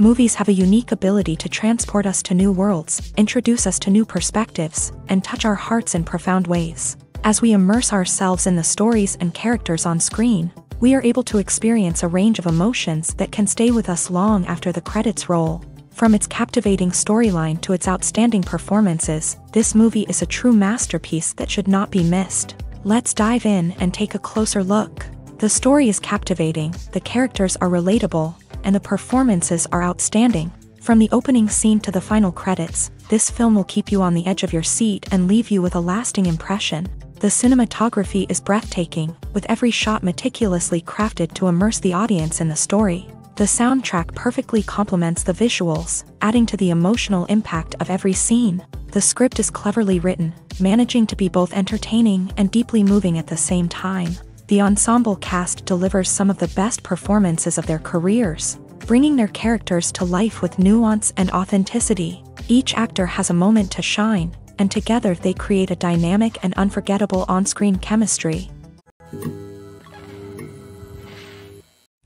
Movies have a unique ability to transport us to new worlds, introduce us to new perspectives, and touch our hearts in profound ways. As we immerse ourselves in the stories and characters on screen, we are able to experience a range of emotions that can stay with us long after the credits roll. From its captivating storyline to its outstanding performances, this movie is a true masterpiece that should not be missed. Let's dive in and take a closer look. The story is captivating, the characters are relatable, and the performances are outstanding. From the opening scene to the final credits, this film will keep you on the edge of your seat and leave you with a lasting impression. The cinematography is breathtaking, with every shot meticulously crafted to immerse the audience in the story. The soundtrack perfectly complements the visuals, adding to the emotional impact of every scene. The script is cleverly written, managing to be both entertaining and deeply moving at the same time. The ensemble cast delivers some of the best performances of their careers, bringing their characters to life with nuance and authenticity. Each actor has a moment to shine, and together they create a dynamic and unforgettable on-screen chemistry.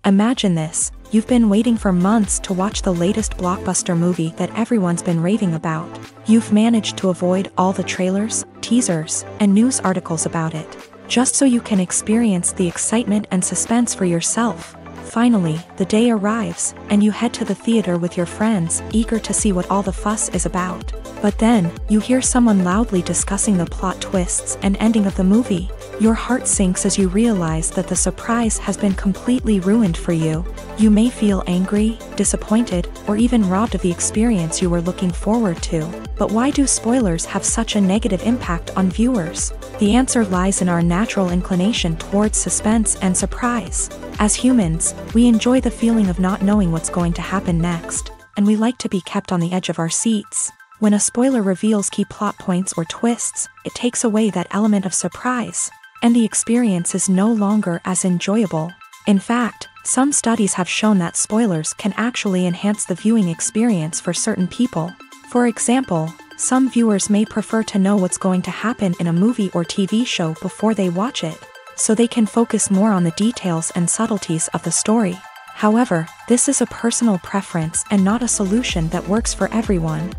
Imagine this, you've been waiting for months to watch the latest blockbuster movie that everyone's been raving about. You've managed to avoid all the trailers, teasers, and news articles about it, just so you can experience the excitement and suspense for yourself. Finally, the day arrives, and you head to the theater with your friends, eager to see what all the fuss is about. But then, you hear someone loudly discussing the plot twists and ending of the movie. Your heart sinks as you realize that the surprise has been completely ruined for you. You may feel angry, disappointed, or even robbed of the experience you were looking forward to. But why do spoilers have such a negative impact on viewers? The answer lies in our natural inclination towards suspense and surprise. As humans, we enjoy the feeling of not knowing what's going to happen next, and we like to be kept on the edge of our seats. When a spoiler reveals key plot points or twists, it takes away that element of surprise, and the experience is no longer as enjoyable. In fact, some studies have shown that spoilers can actually enhance the viewing experience for certain people. For example, some viewers may prefer to know what's going to happen in a movie or TV show before they watch it, so they can focus more on the details and subtleties of the story. However, this is a personal preference and not a solution that works for everyone.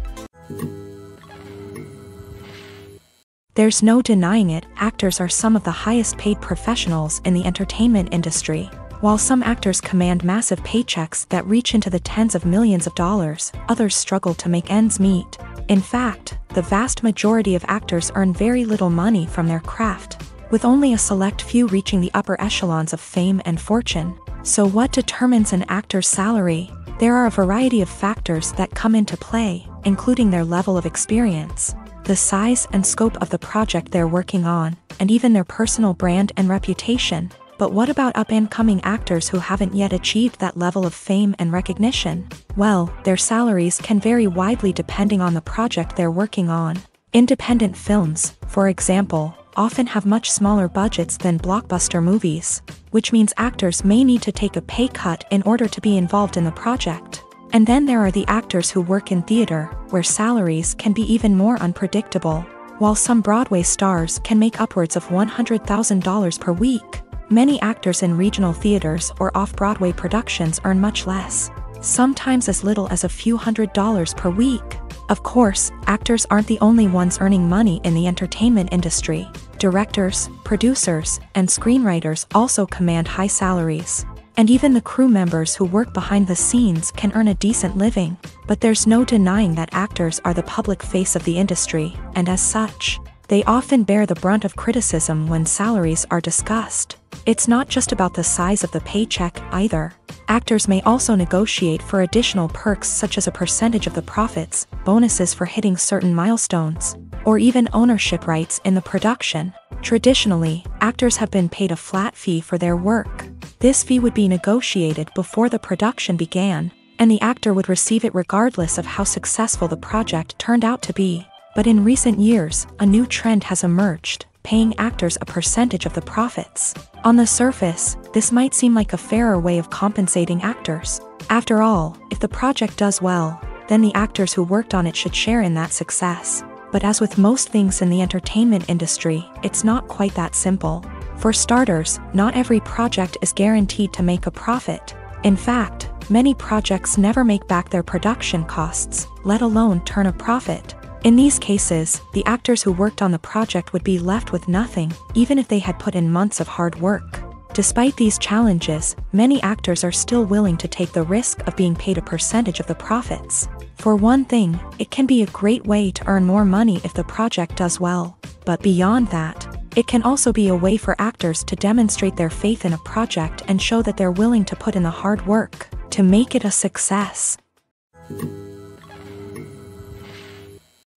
There's no denying it, actors are some of the highest paid professionals in the entertainment industry. While some actors command massive paychecks that reach into the tens of millions of dollars, others struggle to make ends meet. In fact, the vast majority of actors earn very little money from their craft, with only a select few reaching the upper echelons of fame and fortune. So what determines an actor's salary? There are a variety of factors that come into play, including their level of experience, the size and scope of the project they're working on, and even their personal brand and reputation. But what about up-and-coming actors who haven't yet achieved that level of fame and recognition? Well, their salaries can vary widely depending on the project they're working on. Independent films, for example, often have much smaller budgets than blockbuster movies, which means actors may need to take a pay cut in order to be involved in the project. And then there are the actors who work in theater, where salaries can be even more unpredictable. While some Broadway stars can make upwards of $100,000 per week, many actors in regional theaters or off-Broadway productions earn much less, sometimes as little as a few $100s per week. Of course, actors aren't the only ones earning money in the entertainment industry. Directors, producers, and screenwriters also command high salaries. And even the crew members who work behind the scenes can earn a decent living. But there's no denying that actors are the public face of the industry, and as such, they often bear the brunt of criticism when salaries are discussed. It's not just about the size of the paycheck either. Actors may also negotiate for additional perks such as a percentage of the profits, bonuses for hitting certain milestones, or even ownership rights in the production. Traditionally, actors have been paid a flat fee for their work. This fee would be negotiated before the production began, and the actor would receive it regardless of how successful the project turned out to be. But in recent years, a new trend has emerged, paying actors a percentage of the profits. On the surface, this might seem like a fairer way of compensating actors. After all, if the project does well, then the actors who worked on it should share in that success. But as with most things in the entertainment industry, it's not quite that simple. For starters, not every project is guaranteed to make a profit. In fact, many projects never make back their production costs, let alone turn a profit. In these cases, the actors who worked on the project would be left with nothing, even if they had put in months of hard work. Despite these challenges, many actors are still willing to take the risk of being paid a percentage of the profits. For one thing, it can be a great way to earn more money if the project does well. But beyond that, it can also be a way for actors to demonstrate their faith in a project and show that they're willing to put in the hard work to make it a success.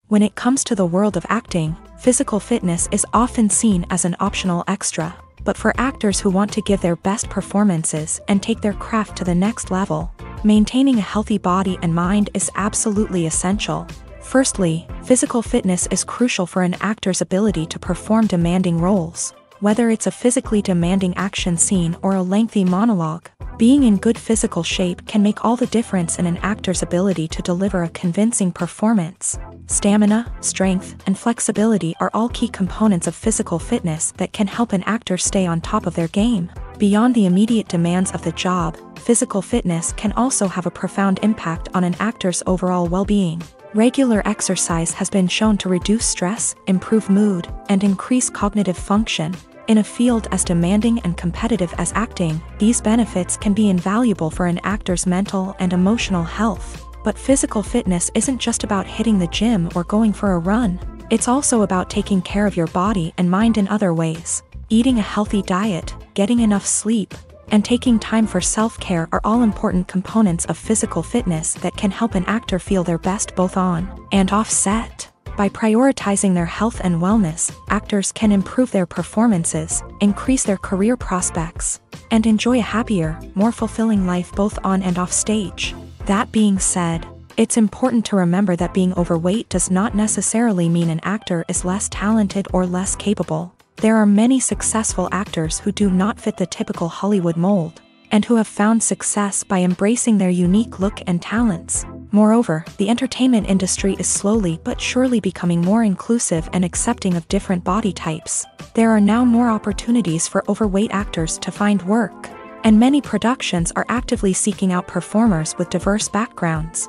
When it comes to the world of acting, physical fitness is often seen as an optional extra. But for actors who want to give their best performances and take their craft to the next level, maintaining a healthy body and mind is absolutely essential. Firstly, physical fitness is crucial for an actor's ability to perform demanding roles. Whether it's a physically demanding action scene or a lengthy monologue, being in good physical shape can make all the difference in an actor's ability to deliver a convincing performance. Stamina, strength, and flexibility are all key components of physical fitness that can help an actor stay on top of their game. Beyond the immediate demands of the job, physical fitness can also have a profound impact on an actor's overall well-being. Regular exercise has been shown to reduce stress, improve mood, and increase cognitive function. In a field as demanding and competitive as acting, these benefits can be invaluable for an actor's mental and emotional health. But physical fitness isn't just about hitting the gym or going for a run. It's also about taking care of your body and mind in other ways. Eating a healthy diet, getting enough sleep, and taking time for self-care are all important components of physical fitness that can help an actor feel their best both on and off set. By prioritizing their health and wellness, actors can improve their performances, increase their career prospects, and enjoy a happier, more fulfilling life both on and off stage. That being said, it's important to remember that being overweight does not necessarily mean an actor is less talented or less capable. There are many successful actors who do not fit the typical Hollywood mold, and who have found success by embracing their unique look and talents. Moreover, the entertainment industry is slowly but surely becoming more inclusive and accepting of different body types. There are now more opportunities for overweight actors to find work, and many productions are actively seeking out performers with diverse backgrounds.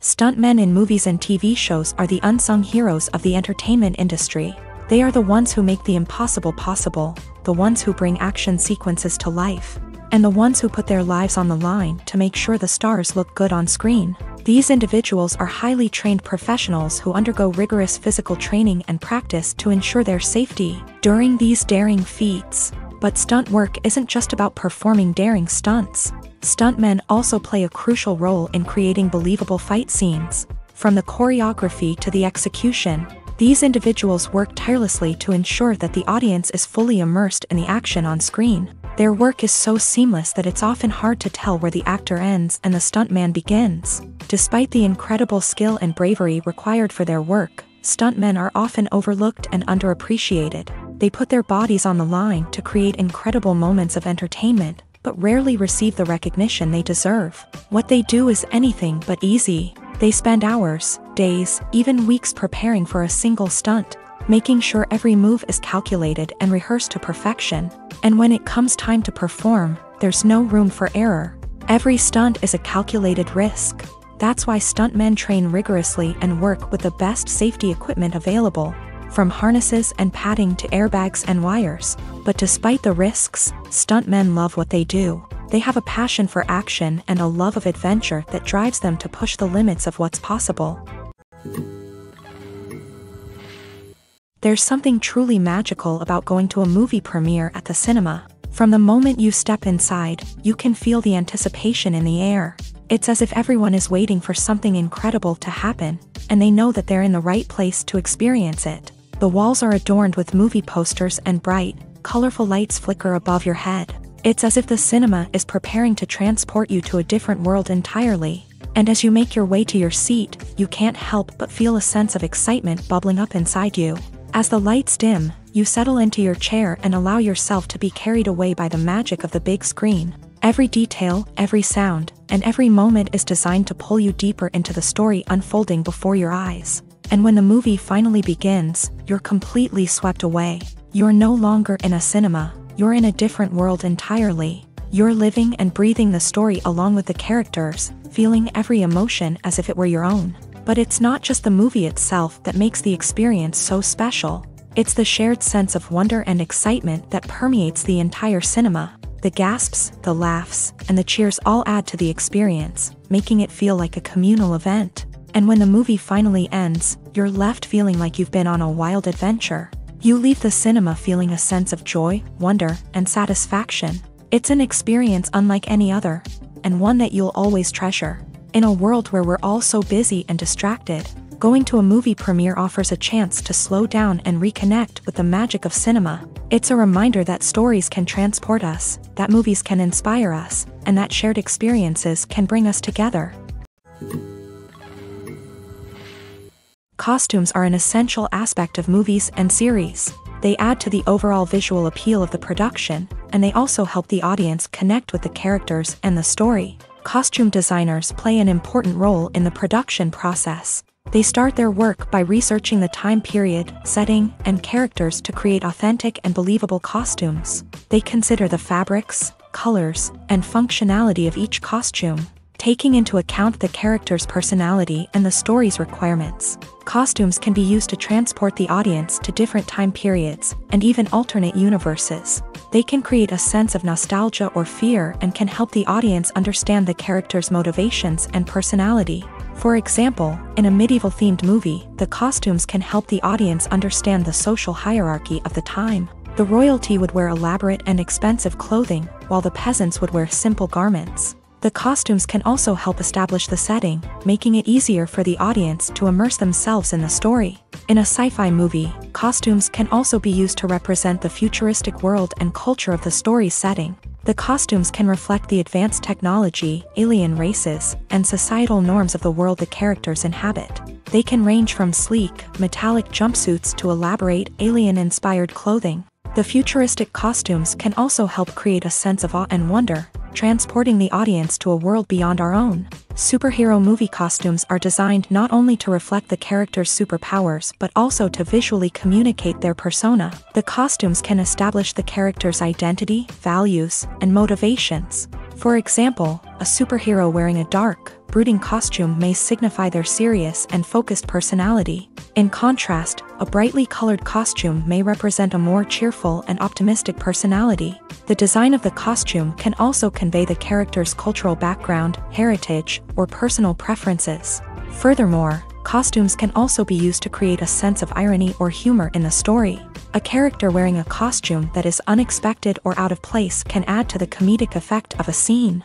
Stuntmen in movies and TV shows are the unsung heroes of the entertainment industry. They are the ones who make the impossible possible, the ones who bring action sequences to life, and the ones who put their lives on the line to make sure the stars look good on screen. These individuals are highly trained professionals who undergo rigorous physical training and practice to ensure their safety during these daring feats. But stunt work isn't just about performing daring stunts. Stuntmen also play a crucial role in creating believable fight scenes. From the choreography to the execution, these individuals work tirelessly to ensure that the audience is fully immersed in the action on screen. Their work is so seamless that it's often hard to tell where the actor ends and the stuntman begins. Despite the incredible skill and bravery required for their work, stuntmen are often overlooked and underappreciated. They put their bodies on the line to create incredible moments of entertainment, but rarely receive the recognition they deserve. What they do is anything but easy. They spend hours, days, even weeks preparing for a single stunt, making sure every move is calculated and rehearsed to perfection. And when it comes time to perform, there's no room for error. Every stunt is a calculated risk. That's why stuntmen train rigorously and work with the best safety equipment available, from harnesses and padding to airbags and wires. But despite the risks, stuntmen love what they do. They have a passion for action and a love of adventure that drives them to push the limits of what's possible. There's something truly magical about going to a movie premiere at the cinema. From the moment you step inside, you can feel the anticipation in the air. It's as if everyone is waiting for something incredible to happen, and they know that they're in the right place to experience it. The walls are adorned with movie posters and bright, colorful lights flicker above your head. It's as if the cinema is preparing to transport you to a different world entirely. And as you make your way to your seat, you can't help but feel a sense of excitement bubbling up inside you. As the lights dim, you settle into your chair and allow yourself to be carried away by the magic of the big screen. Every detail, every sound, and every moment is designed to pull you deeper into the story unfolding before your eyes. And when the movie finally begins, you're completely swept away. You're no longer in a cinema. you're in a different world entirely. You're living and breathing the story along with the characters, feeling every emotion as if it were your own. But it's not just the movie itself that makes the experience so special. It's the shared sense of wonder and excitement that permeates the entire cinema. The gasps, the laughs, and the cheers all add to the experience, making it feel like a communal event. And when the movie finally ends, you're left feeling like you've been on a wild adventure. You leave the cinema feeling a sense of joy, wonder, and satisfaction. It's an experience unlike any other, and one that you'll always treasure. In a world where we're all so busy and distracted, going to a movie premiere offers a chance to slow down and reconnect with the magic of cinema. It's a reminder that stories can transport us, that movies can inspire us, and that shared experiences can bring us together. Costumes are an essential aspect of movies and series. They add to the overall visual appeal of the production, and they also help the audience connect with the characters and the story. Costume designers play an important role in the production process. They start their work by researching the time period, setting, and characters to create authentic and believable costumes. They consider the fabrics, colors, and functionality of each costume, taking into account the character's personality and the story's requirements. Costumes can be used to transport the audience to different time periods, and even alternate universes. They can create a sense of nostalgia or fear and can help the audience understand the character's motivations and personality. For example, in a medieval-themed movie, the costumes can help the audience understand the social hierarchy of the time. The royalty would wear elaborate and expensive clothing, while the peasants would wear simple garments. The costumes can also help establish the setting, making it easier for the audience to immerse themselves in the story. In a sci-fi movie, costumes can also be used to represent the futuristic world and culture of the story's setting. The costumes can reflect the advanced technology, alien races, and societal norms of the world the characters inhabit. They can range from sleek, metallic jumpsuits to elaborate, alien-inspired clothing. The futuristic costumes can also help create a sense of awe and wonder, transporting the audience to a world beyond our own. Superhero movie costumes are designed not only to reflect the character's superpowers but also to visually communicate their persona. The costumes can establish the character's identity, values, and motivations. For example, a superhero wearing a dark, brooding costume may signify their serious and focused personality. In contrast, a brightly colored costume may represent a more cheerful and optimistic personality. The design of the costume can also convey the character's cultural background, heritage, or personal preferences. Furthermore, costumes can also be used to create a sense of irony or humor in the story. A character wearing a costume that is unexpected or out of place can add to the comedic effect of a scene.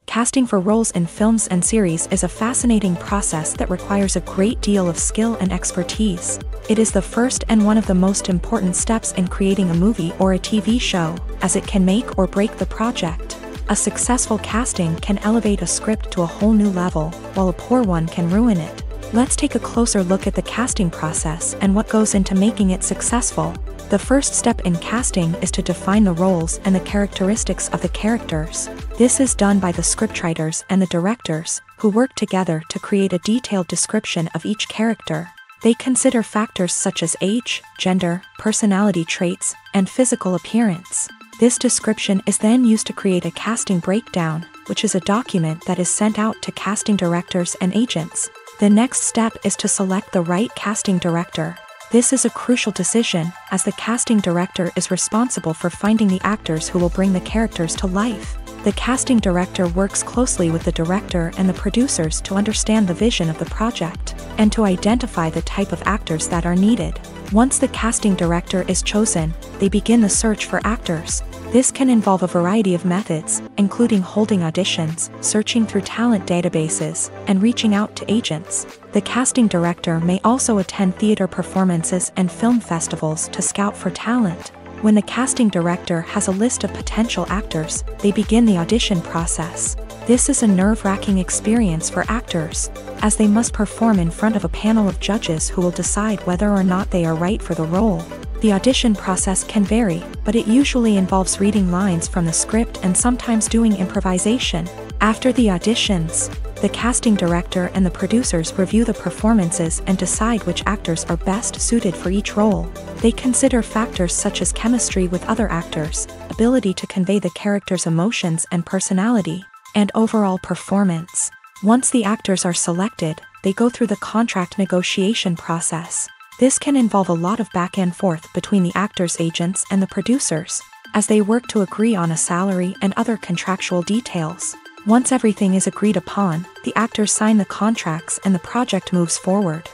Casting for roles in films and series is a fascinating process that requires a great deal of skill and expertise. It is the first and one of the most important steps in creating a movie or a TV show, as it can make or break the project. A successful casting can elevate a script to a whole new level, while a poor one can ruin it. Let's take a closer look at the casting process and what goes into making it successful. The first step in casting is to define the roles and the characteristics of the characters. This is done by the scriptwriters and the directors, who work together to create a detailed description of each character. They consider factors such as age, gender, personality traits, and physical appearance. This description is then used to create a casting breakdown, which is a document that is sent out to casting directors and agents. The next step is to select the right casting director. This is a crucial decision, as the casting director is responsible for finding the actors who will bring the characters to life. The casting director works closely with the director and the producers to understand the vision of the project, and to identify the type of actors that are needed. Once the casting director is chosen, they begin the search for actors. This can involve a variety of methods, including holding auditions, searching through talent databases, and reaching out to agents. The casting director may also attend theater performances and film festivals to scout for talent. When the casting director has a list of potential actors, they begin the audition process. This is a nerve-wracking experience for actors, as they must perform in front of a panel of judges who will decide whether or not they are right for the role. The audition process can vary, but it usually involves reading lines from the script and sometimes doing improvisation. After the auditions, The casting director and the producers review the performances and decide which actors are best suited for each role. They consider factors such as chemistry with other actors, ability to convey the character's emotions and personality, and overall performance. Once the actors are selected, they go through the contract negotiation process. This can involve a lot of back and forth between the actors' agents and the producers, as they work to agree on a salary and other contractual details. Once everything is agreed upon, the actors sign the contracts and the project moves forward.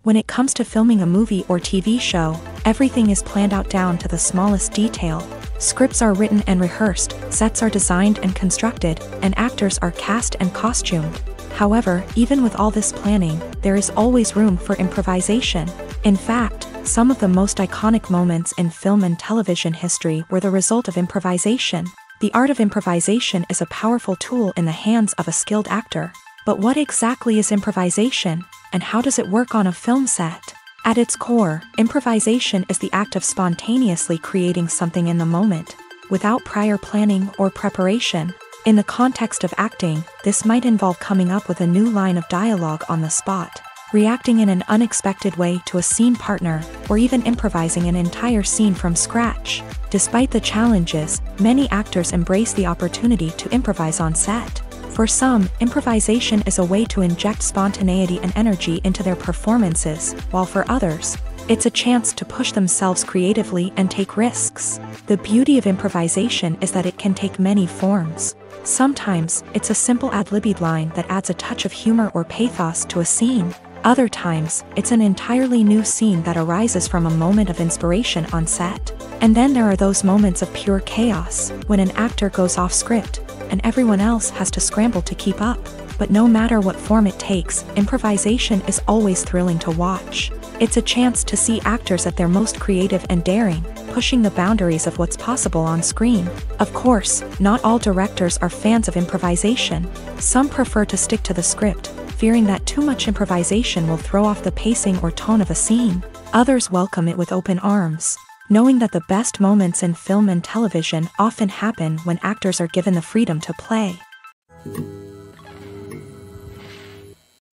When it comes to filming a movie or TV show, everything is planned out down to the smallest detail. Scripts are written and rehearsed, sets are designed and constructed, and actors are cast and costumed. However, even with all this planning, there is always room for improvisation. In fact, some of the most iconic moments in film and television history were the result of improvisation. The art of improvisation is a powerful tool in the hands of a skilled actor. But what exactly is improvisation, and how does it work on a film set? At its core, improvisation is the act of spontaneously creating something in the moment, without prior planning or preparation. In the context of acting, this might involve coming up with a new line of dialogue on the spot, reacting in an unexpected way to a scene partner, or even improvising an entire scene from scratch. Despite the challenges, many actors embrace the opportunity to improvise on set. For some, improvisation is a way to inject spontaneity and energy into their performances, while for others, it's a chance to push themselves creatively and take risks. The beauty of improvisation is that it can take many forms. Sometimes, it's a simple ad-libbed line that adds a touch of humor or pathos to a scene. Other times, it's an entirely new scene that arises from a moment of inspiration on set. And then there are those moments of pure chaos, when an actor goes off script, and everyone else has to scramble to keep up. But no matter what form it takes, improvisation is always thrilling to watch. It's a chance to see actors at their most creative and daring, pushing the boundaries of what's possible on screen. Of course, not all directors are fans of improvisation. Some prefer to stick to the script, fearing that too much improvisation will throw off the pacing or tone of a scene. Others welcome it with open arms, knowing that the best moments in film and television often happen when actors are given the freedom to play.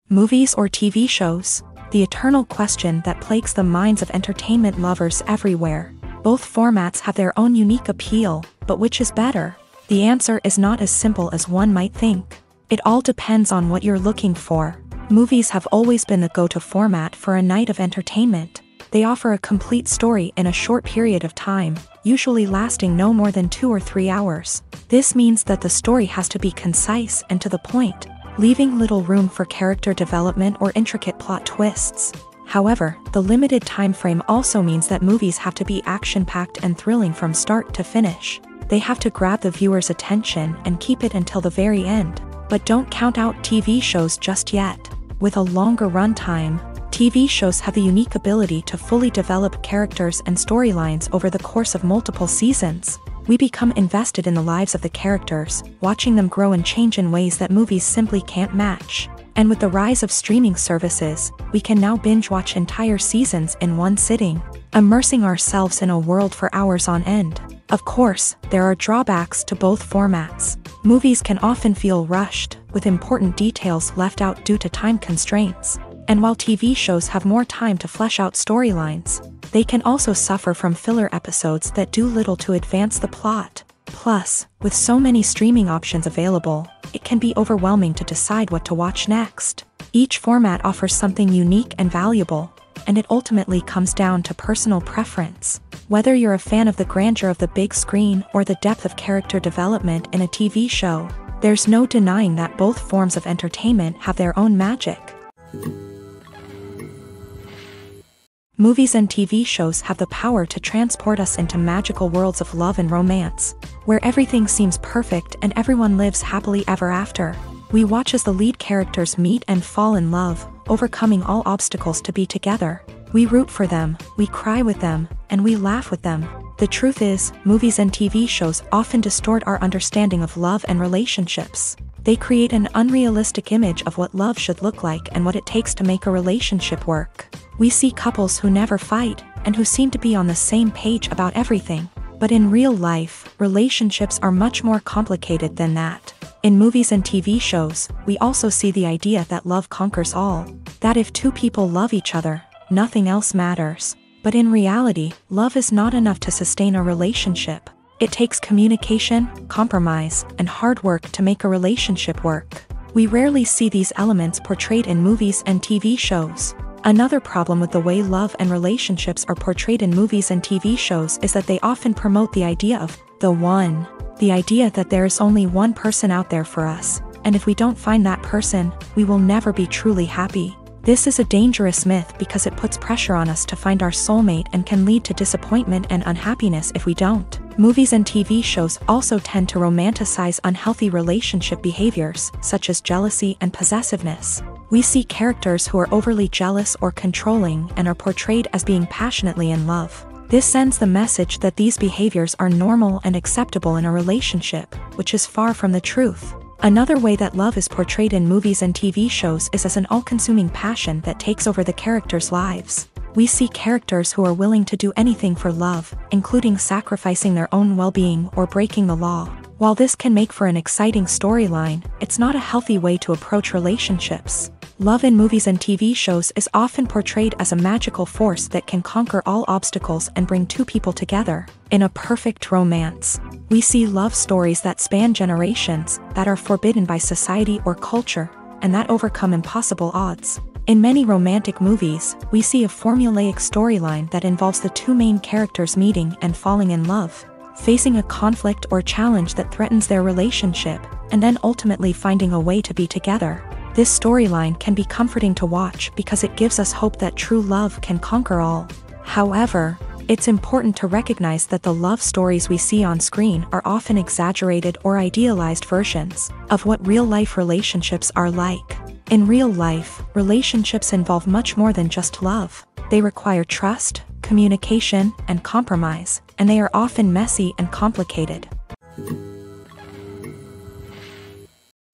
Movies or TV shows? The eternal question that plagues the minds of entertainment lovers everywhere. Both formats have their own unique appeal, but which is better? The answer is not as simple as one might think. It all depends on what you're looking for. Movies have always been the go-to format for a night of entertainment. They offer a complete story in a short period of time, usually lasting no more than 2 or 3 hours. This means that the story has to be concise and to the point, leaving little room for character development or intricate plot twists. However, the limited time frame also means that movies have to be action-packed and thrilling from start to finish. They have to grab the viewer's attention and keep it until the very end. But don't count out TV shows just yet. With a longer runtime, TV shows have the unique ability to fully develop characters and storylines over the course of multiple seasons. We become invested in the lives of the characters, watching them grow and change in ways that movies simply can't match. And with the rise of streaming services, we can now binge-watch entire seasons in one sitting, immersing ourselves in a world for hours on end. Of course, there are drawbacks to both formats. Movies can often feel rushed, with important details left out due to time constraints. And while TV shows have more time to flesh out storylines, they can also suffer from filler episodes that do little to advance the plot. Plus, with so many streaming options available, it can be overwhelming to decide what to watch next. Each format offers something unique and valuable, and it ultimately comes down to personal preference. Whether you're a fan of the grandeur of the big screen or the depth of character development in a TV show, there's no denying that both forms of entertainment have their own magic. Movies and TV shows have the power to transport us into magical worlds of love and romance, where everything seems perfect and everyone lives happily ever after. We watch as the lead characters meet and fall in love, overcoming all obstacles to be together. We root for them, we cry with them, and we laugh with them. The truth is, movies and TV shows often distort our understanding of love and relationships. They create an unrealistic image of what love should look like and what it takes to make a relationship work. We see couples who never fight, and who seem to be on the same page about everything. But in real life, relationships are much more complicated than that. In movies and TV shows, we also see the idea that love conquers all. That if two people love each other, nothing else matters. But in reality, love is not enough to sustain a relationship. It takes communication, compromise, and hard work to make a relationship work. We rarely see these elements portrayed in movies and TV shows. Another problem with the way love and relationships are portrayed in movies and TV shows is that they often promote the idea of the one. The idea that there is only one person out there for us, and if we don't find that person, we will never be truly happy. This is a dangerous myth because it puts pressure on us to find our soulmate and can lead to disappointment and unhappiness if we don't. Movies and TV shows also tend to romanticize unhealthy relationship behaviors, such as jealousy and possessiveness. We see characters who are overly jealous or controlling and are portrayed as being passionately in love. This sends the message that these behaviors are normal and acceptable in a relationship, which is far from the truth. Another way that love is portrayed in movies and TV shows is as an all-consuming passion that takes over the characters' lives. We see characters who are willing to do anything for love, including sacrificing their own well-being or breaking the law. While this can make for an exciting storyline, it's not a healthy way to approach relationships. Love in movies and TV shows is often portrayed as a magical force that can conquer all obstacles and bring two people together. In a perfect romance, we see love stories that span generations, that are forbidden by society or culture, and that overcome impossible odds. In many romantic movies, we see a formulaic storyline that involves the two main characters meeting and falling in love, facing a conflict or challenge that threatens their relationship, and then ultimately finding a way to be together. This storyline can be comforting to watch because it gives us hope that true love can conquer all. However, it's important to recognize that the love stories we see on screen are often exaggerated or idealized versions of what real-life relationships are like. In real life, relationships involve much more than just love. They require trust, communication, and compromise, and they are often messy and complicated.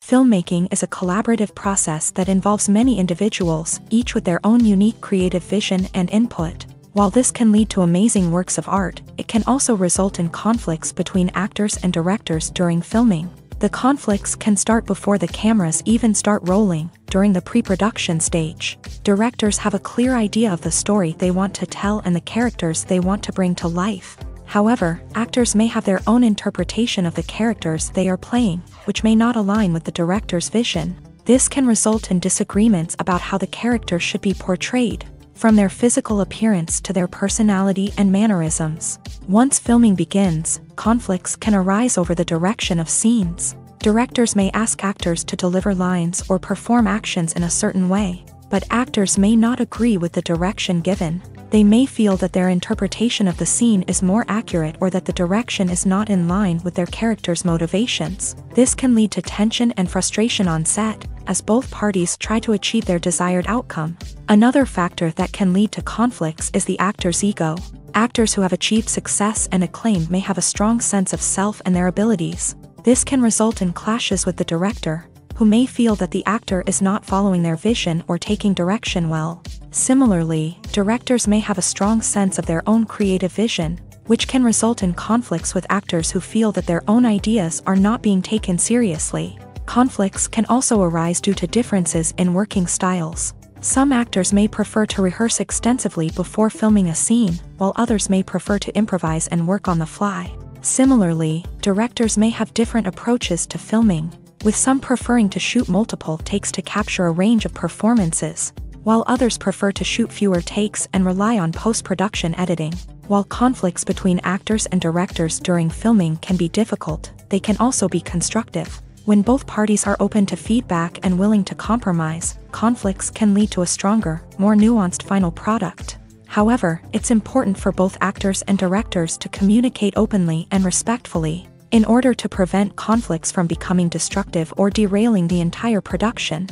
Filmmaking is a collaborative process that involves many individuals, each with their own unique creative vision and input. While this can lead to amazing works of art, it can also result in conflicts between actors and directors during filming. The conflicts can start before the cameras even start rolling, during the pre-production stage. Directors have a clear idea of the story they want to tell and the characters they want to bring to life. However, actors may have their own interpretation of the characters they are playing, which may not align with the director's vision. This can result in disagreements about how the character should be portrayed, from their physical appearance to their personality and mannerisms. Once filming begins, conflicts can arise over the direction of scenes. Directors may ask actors to deliver lines or perform actions in a certain way, but actors may not agree with the direction given. They may feel that their interpretation of the scene is more accurate or that the direction is not in line with their character's motivations. This can lead to tension and frustration on set, as both parties try to achieve their desired outcome. Another factor that can lead to conflicts is the actor's ego. Actors who have achieved success and acclaim may have a strong sense of self and their abilities. This can result in clashes with the director, who may feel that the actor is not following their vision or taking direction well. Similarly, directors may have a strong sense of their own creative vision, which can result in conflicts with actors who feel that their own ideas are not being taken seriously. Conflicts can also arise due to differences in working styles. Some actors may prefer to rehearse extensively before filming a scene, while others may prefer to improvise and work on the fly. Similarly, directors may have different approaches to filming, with some preferring to shoot multiple takes to capture a range of performances, while others prefer to shoot fewer takes and rely on post-production editing. While conflicts between actors and directors during filming can be difficult, they can also be constructive. When both parties are open to feedback and willing to compromise, conflicts can lead to a stronger, more nuanced final product. However, it's important for both actors and directors to communicate openly and respectfully, in order to prevent conflicts from becoming destructive or derailing the entire production.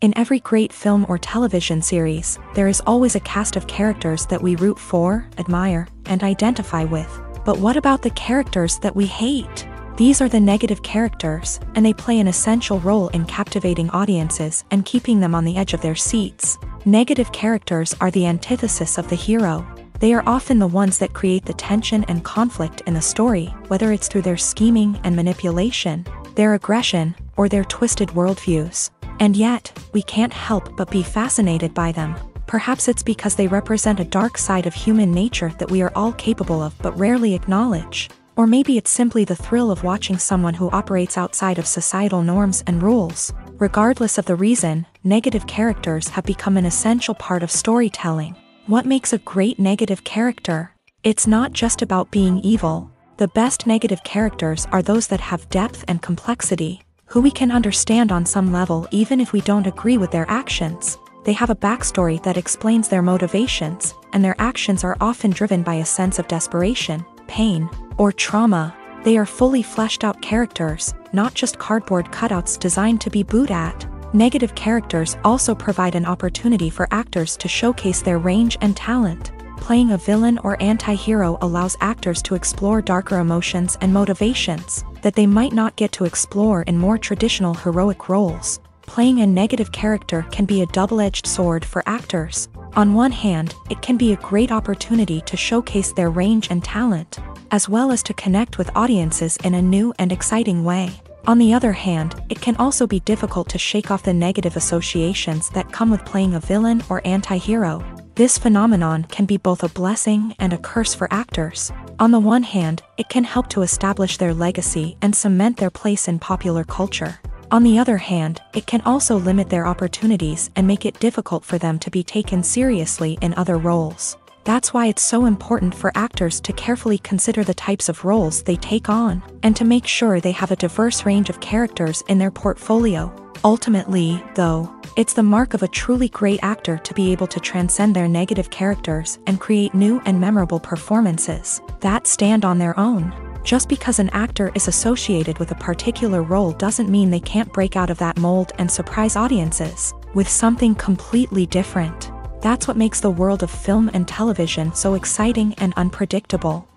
In every great film or television series, there is always a cast of characters that we root for, admire, and identify with. But what about the characters that we hate? These are the negative characters, and they play an essential role in captivating audiences and keeping them on the edge of their seats. Negative characters are the antithesis of the hero. They are often the ones that create the tension and conflict in the story, whether it's through their scheming and manipulation, their aggression, or their twisted worldviews. And yet, we can't help but be fascinated by them. Perhaps it's because they represent a dark side of human nature that we are all capable of but rarely acknowledge. Or maybe it's simply the thrill of watching someone who operates outside of societal norms and rules. Regardless of the reason, negative characters have become an essential part of storytelling. What makes a great negative character? It's not just about being evil. The best negative characters are those that have depth and complexity, who we can understand on some level even if we don't agree with their actions. They have a backstory that explains their motivations, and their actions are often driven by a sense of desperation, pain, or trauma. They are fully fleshed out characters, not just cardboard cutouts designed to be booed at. Negative characters also provide an opportunity for actors to showcase their range and talent. Playing a villain or anti-hero allows actors to explore darker emotions and motivations that they might not get to explore in more traditional heroic roles. Playing a negative character can be a double-edged sword for actors. On one hand, it can be a great opportunity to showcase their range and talent, as well as to connect with audiences in a new and exciting way. On the other hand, it can also be difficult to shake off the negative associations that come with playing a villain or anti-hero. This phenomenon can be both a blessing and a curse for actors. On the one hand, it can help to establish their legacy and cement their place in popular culture. On the other hand, it can also limit their opportunities and make it difficult for them to be taken seriously in other roles. That's why it's so important for actors to carefully consider the types of roles they take on, and to make sure they have a diverse range of characters in their portfolio. Ultimately, though, it's the mark of a truly great actor to be able to transcend their negative characters and create new and memorable performances that stand on their own. Just because an actor is associated with a particular role doesn't mean they can't break out of that mold and surprise audiences with something completely different. That's what makes the world of film and television so exciting and unpredictable.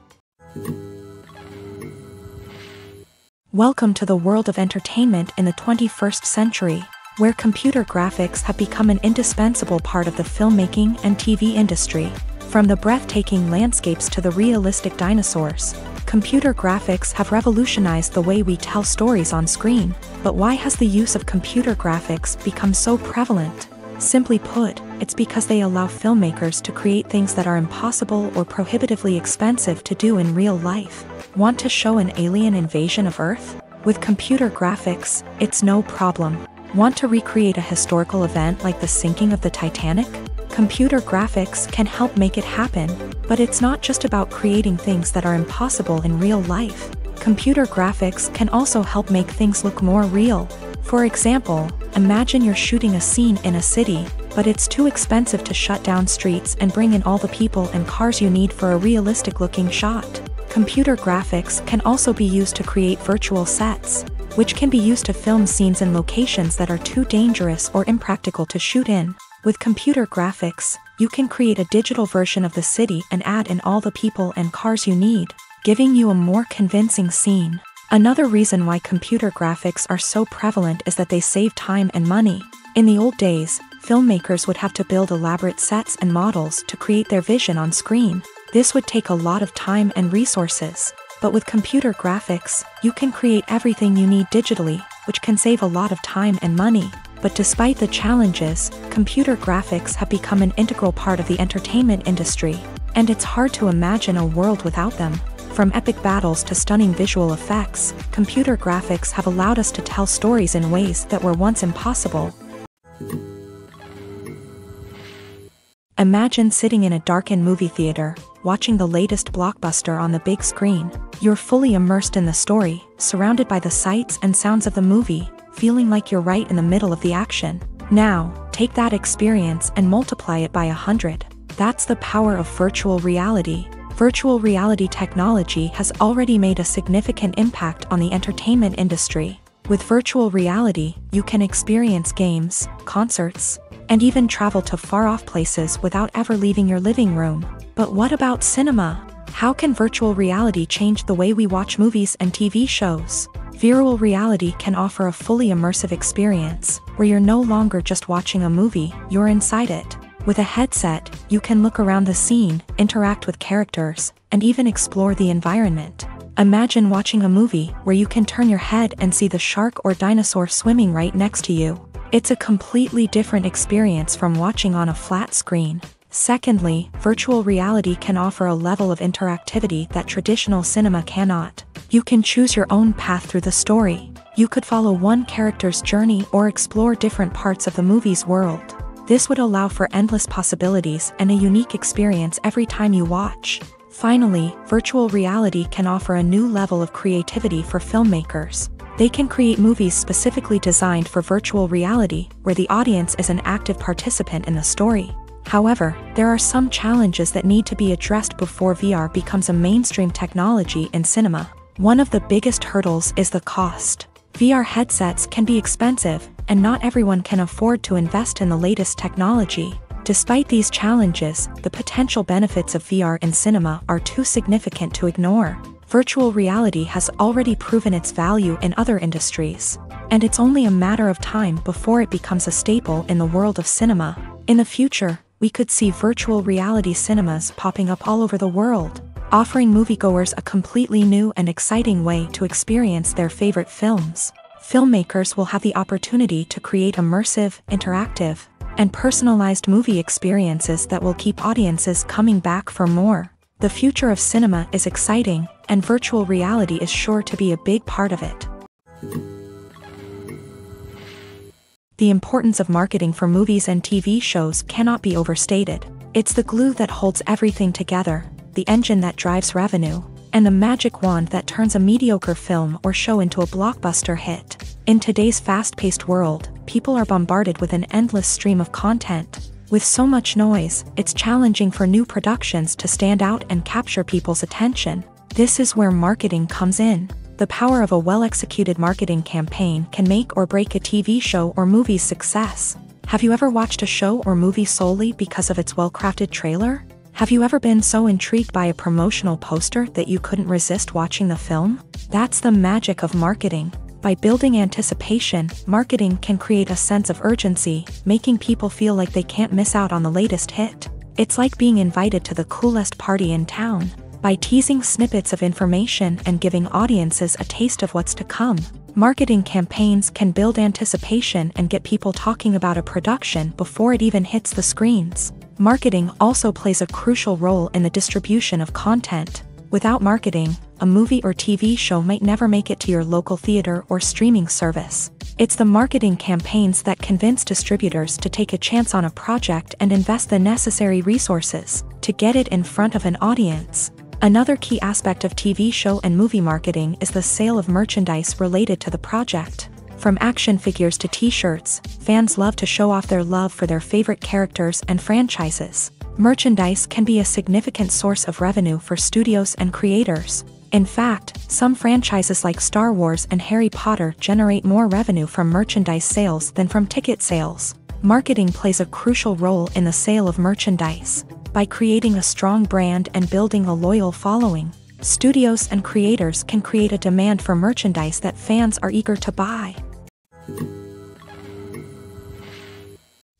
Welcome to the world of entertainment in the 21st century, where computer graphics have become an indispensable part of the filmmaking and TV industry. From the breathtaking landscapes to the realistic dinosaurs, computer graphics have revolutionized the way we tell stories on screen. But why has the use of computer graphics become so prevalent? Simply put, it's because they allow filmmakers to create things that are impossible or prohibitively expensive to do in real life. Want to show an alien invasion of Earth? With computer graphics, it's no problem. Want to recreate a historical event like the sinking of the Titanic? Computer graphics can help make it happen, but it's not just about creating things that are impossible in real life. Computer graphics can also help make things look more real. For example, imagine you're shooting a scene in a city, but it's too expensive to shut down streets and bring in all the people and cars you need for a realistic-looking shot. Computer graphics can also be used to create virtual sets, which can be used to film scenes in locations that are too dangerous or impractical to shoot in. With computer graphics, you can create a digital version of the city and add in all the people and cars you need, giving you a more convincing scene. Another reason why computer graphics are so prevalent is that they save time and money. In the old days, filmmakers would have to build elaborate sets and models to create their vision on screen. This would take a lot of time and resources. But with computer graphics, you can create everything you need digitally, which can save a lot of time and money. But despite the challenges, computer graphics have become an integral part of the entertainment industry, and it's hard to imagine a world without them. From epic battles to stunning visual effects, computer graphics have allowed us to tell stories in ways that were once impossible. Imagine sitting in a darkened movie theater, watching the latest blockbuster on the big screen. You're fully immersed in the story, surrounded by the sights and sounds of the movie, feeling like you're right in the middle of the action. Now, take that experience and multiply it by 100. That's the power of virtual reality. Virtual reality technology has already made a significant impact on the entertainment industry. With virtual reality, you can experience games, concerts, and even travel to far-off places without ever leaving your living room. But what about cinema? How can virtual reality change the way we watch movies and TV shows? Virtual reality can offer a fully immersive experience, where you're no longer just watching a movie, you're inside it. With a headset, you can look around the scene, interact with characters, and even explore the environment. Imagine watching a movie where you can turn your head and see the shark or dinosaur swimming right next to you. It's a completely different experience from watching on a flat screen. Secondly, virtual reality can offer a level of interactivity that traditional cinema cannot. You can choose your own path through the story. You could follow one character's journey or explore different parts of the movie's world. This would allow for endless possibilities and a unique experience every time you watch. Finally, virtual reality can offer a new level of creativity for filmmakers. They can create movies specifically designed for virtual reality, where the audience is an active participant in the story. However, there are some challenges that need to be addressed before VR becomes a mainstream technology in cinema. One of the biggest hurdles is the cost. VR headsets can be expensive, and not everyone can afford to invest in the latest technology. Despite these challenges, the potential benefits of VR in cinema are too significant to ignore. Virtual reality has already proven its value in other industries, and it's only a matter of time before it becomes a staple in the world of cinema. In the future, we could see virtual reality cinemas popping up all over the world, offering moviegoers a completely new and exciting way to experience their favorite films. Filmmakers will have the opportunity to create immersive, interactive, and personalized movie experiences that will keep audiences coming back for more. The future of cinema is exciting, and virtual reality is sure to be a big part of it. The importance of marketing for movies and TV shows cannot be overstated. It's the glue that holds everything together, the engine that drives revenue, and the magic wand that turns a mediocre film or show into a blockbuster hit. In today's fast-paced world, people are bombarded with an endless stream of content. With so much noise, it's challenging for new productions to stand out and capture people's attention. This is where marketing comes in. The power of a well-executed marketing campaign can make or break a TV show or movie's success. Have you ever watched a show or movie solely because of its well-crafted trailer? Have you ever been so intrigued by a promotional poster that you couldn't resist watching the film? That's the magic of marketing. By building anticipation, marketing can create a sense of urgency, making people feel like they can't miss out on the latest hit. It's like being invited to the coolest party in town. By teasing snippets of information and giving audiences a taste of what's to come, marketing campaigns can build anticipation and get people talking about a production before it even hits the screens. Marketing also plays a crucial role in the distribution of content. Without marketing, a movie or TV show might never make it to your local theater or streaming service. It's the marketing campaigns that convince distributors to take a chance on a project and invest the necessary resources to get it in front of an audience. Another key aspect of TV show and movie marketing is the sale of merchandise related to the project. From action figures to t-shirts, fans love to show off their love for their favorite characters and franchises. Merchandise can be a significant source of revenue for studios and creators. In fact, some franchises like Star Wars and Harry Potter generate more revenue from merchandise sales than from ticket sales. Marketing plays a crucial role in the sale of merchandise. By creating a strong brand and building a loyal following, studios and creators can create a demand for merchandise that fans are eager to buy.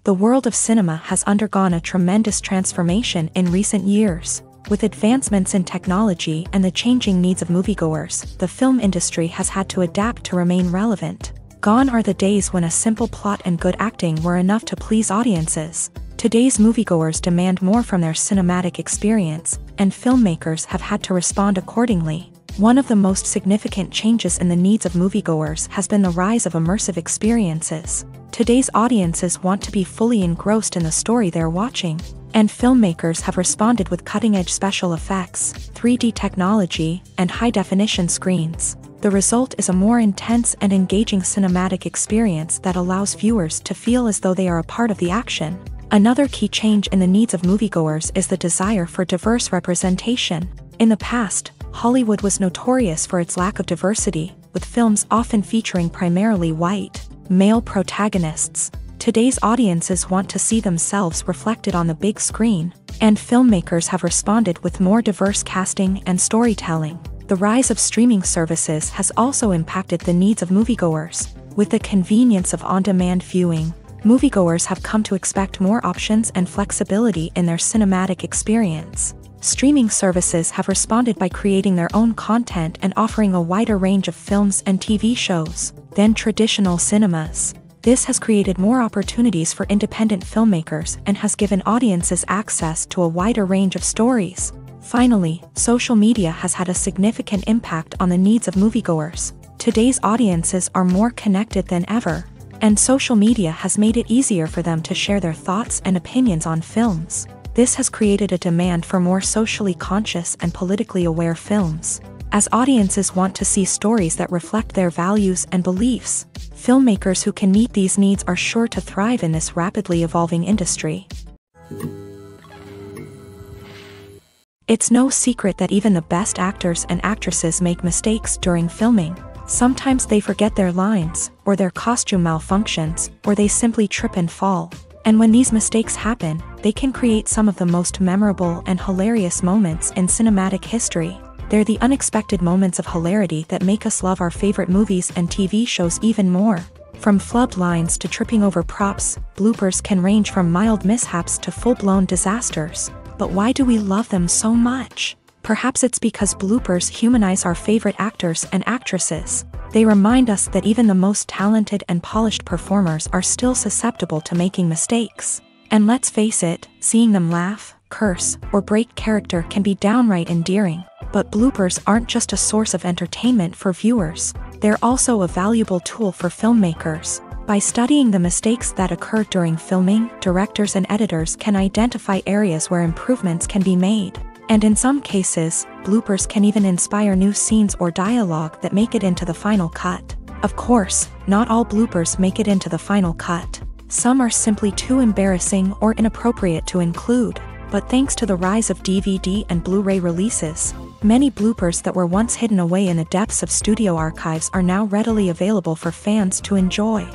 The world of cinema has undergone a tremendous transformation in recent years. With advancements in technology and the changing needs of moviegoers, the film industry has had to adapt to remain relevant. Gone are the days when a simple plot and good acting were enough to please audiences. Today's moviegoers demand more from their cinematic experience, and filmmakers have had to respond accordingly. One of the most significant changes in the needs of moviegoers has been the rise of immersive experiences. Today's audiences want to be fully engrossed in the story they're watching, and filmmakers have responded with cutting-edge special effects, 3D technology, and high-definition screens. The result is a more intense and engaging cinematic experience that allows viewers to feel as though they are a part of the action. Another key change in the needs of moviegoers is the desire for diverse representation. In the past, Hollywood was notorious for its lack of diversity, with films often featuring primarily white, male protagonists. Today's audiences want to see themselves reflected on the big screen, and filmmakers have responded with more diverse casting and storytelling. The rise of streaming services has also impacted the needs of moviegoers. With the convenience of on-demand viewing, moviegoers have come to expect more options and flexibility in their cinematic experience. Streaming services have responded by creating their own content and offering a wider range of films and TV shows than traditional cinemas. This has created more opportunities for independent filmmakers and has given audiences access to a wider range of stories. Finally, social media has had a significant impact on the needs of moviegoers. Today's audiences are more connected than ever, and social media has made it easier for them to share their thoughts and opinions on films. This has created a demand for more socially conscious and politically aware films. As audiences want to see stories that reflect their values and beliefs, filmmakers who can meet these needs are sure to thrive in this rapidly evolving industry. It's no secret that even the best actors and actresses make mistakes during filming. Sometimes they forget their lines, or their costume malfunctions, or they simply trip and fall. And when these mistakes happen, they can create some of the most memorable and hilarious moments in cinematic history. They're the unexpected moments of hilarity that make us love our favorite movies and TV shows even more. From flubbed lines to tripping over props, bloopers can range from mild mishaps to full-blown disasters. But why do we love them so much? Perhaps it's because bloopers humanize our favorite actors and actresses. They remind us that even the most talented and polished performers are still susceptible to making mistakes. And let's face it, seeing them laugh, curse, or break character can be downright endearing. But bloopers aren't just a source of entertainment for viewers. They're also a valuable tool for filmmakers. By studying the mistakes that occur during filming, directors and editors can identify areas where improvements can be made. And in some cases, bloopers can even inspire new scenes or dialogue that make it into the final cut. Of course, not all bloopers make it into the final cut. Some are simply too embarrassing or inappropriate to include. But thanks to the rise of DVD and Blu-ray releases, many bloopers that were once hidden away in the depths of studio archives are now readily available for fans to enjoy.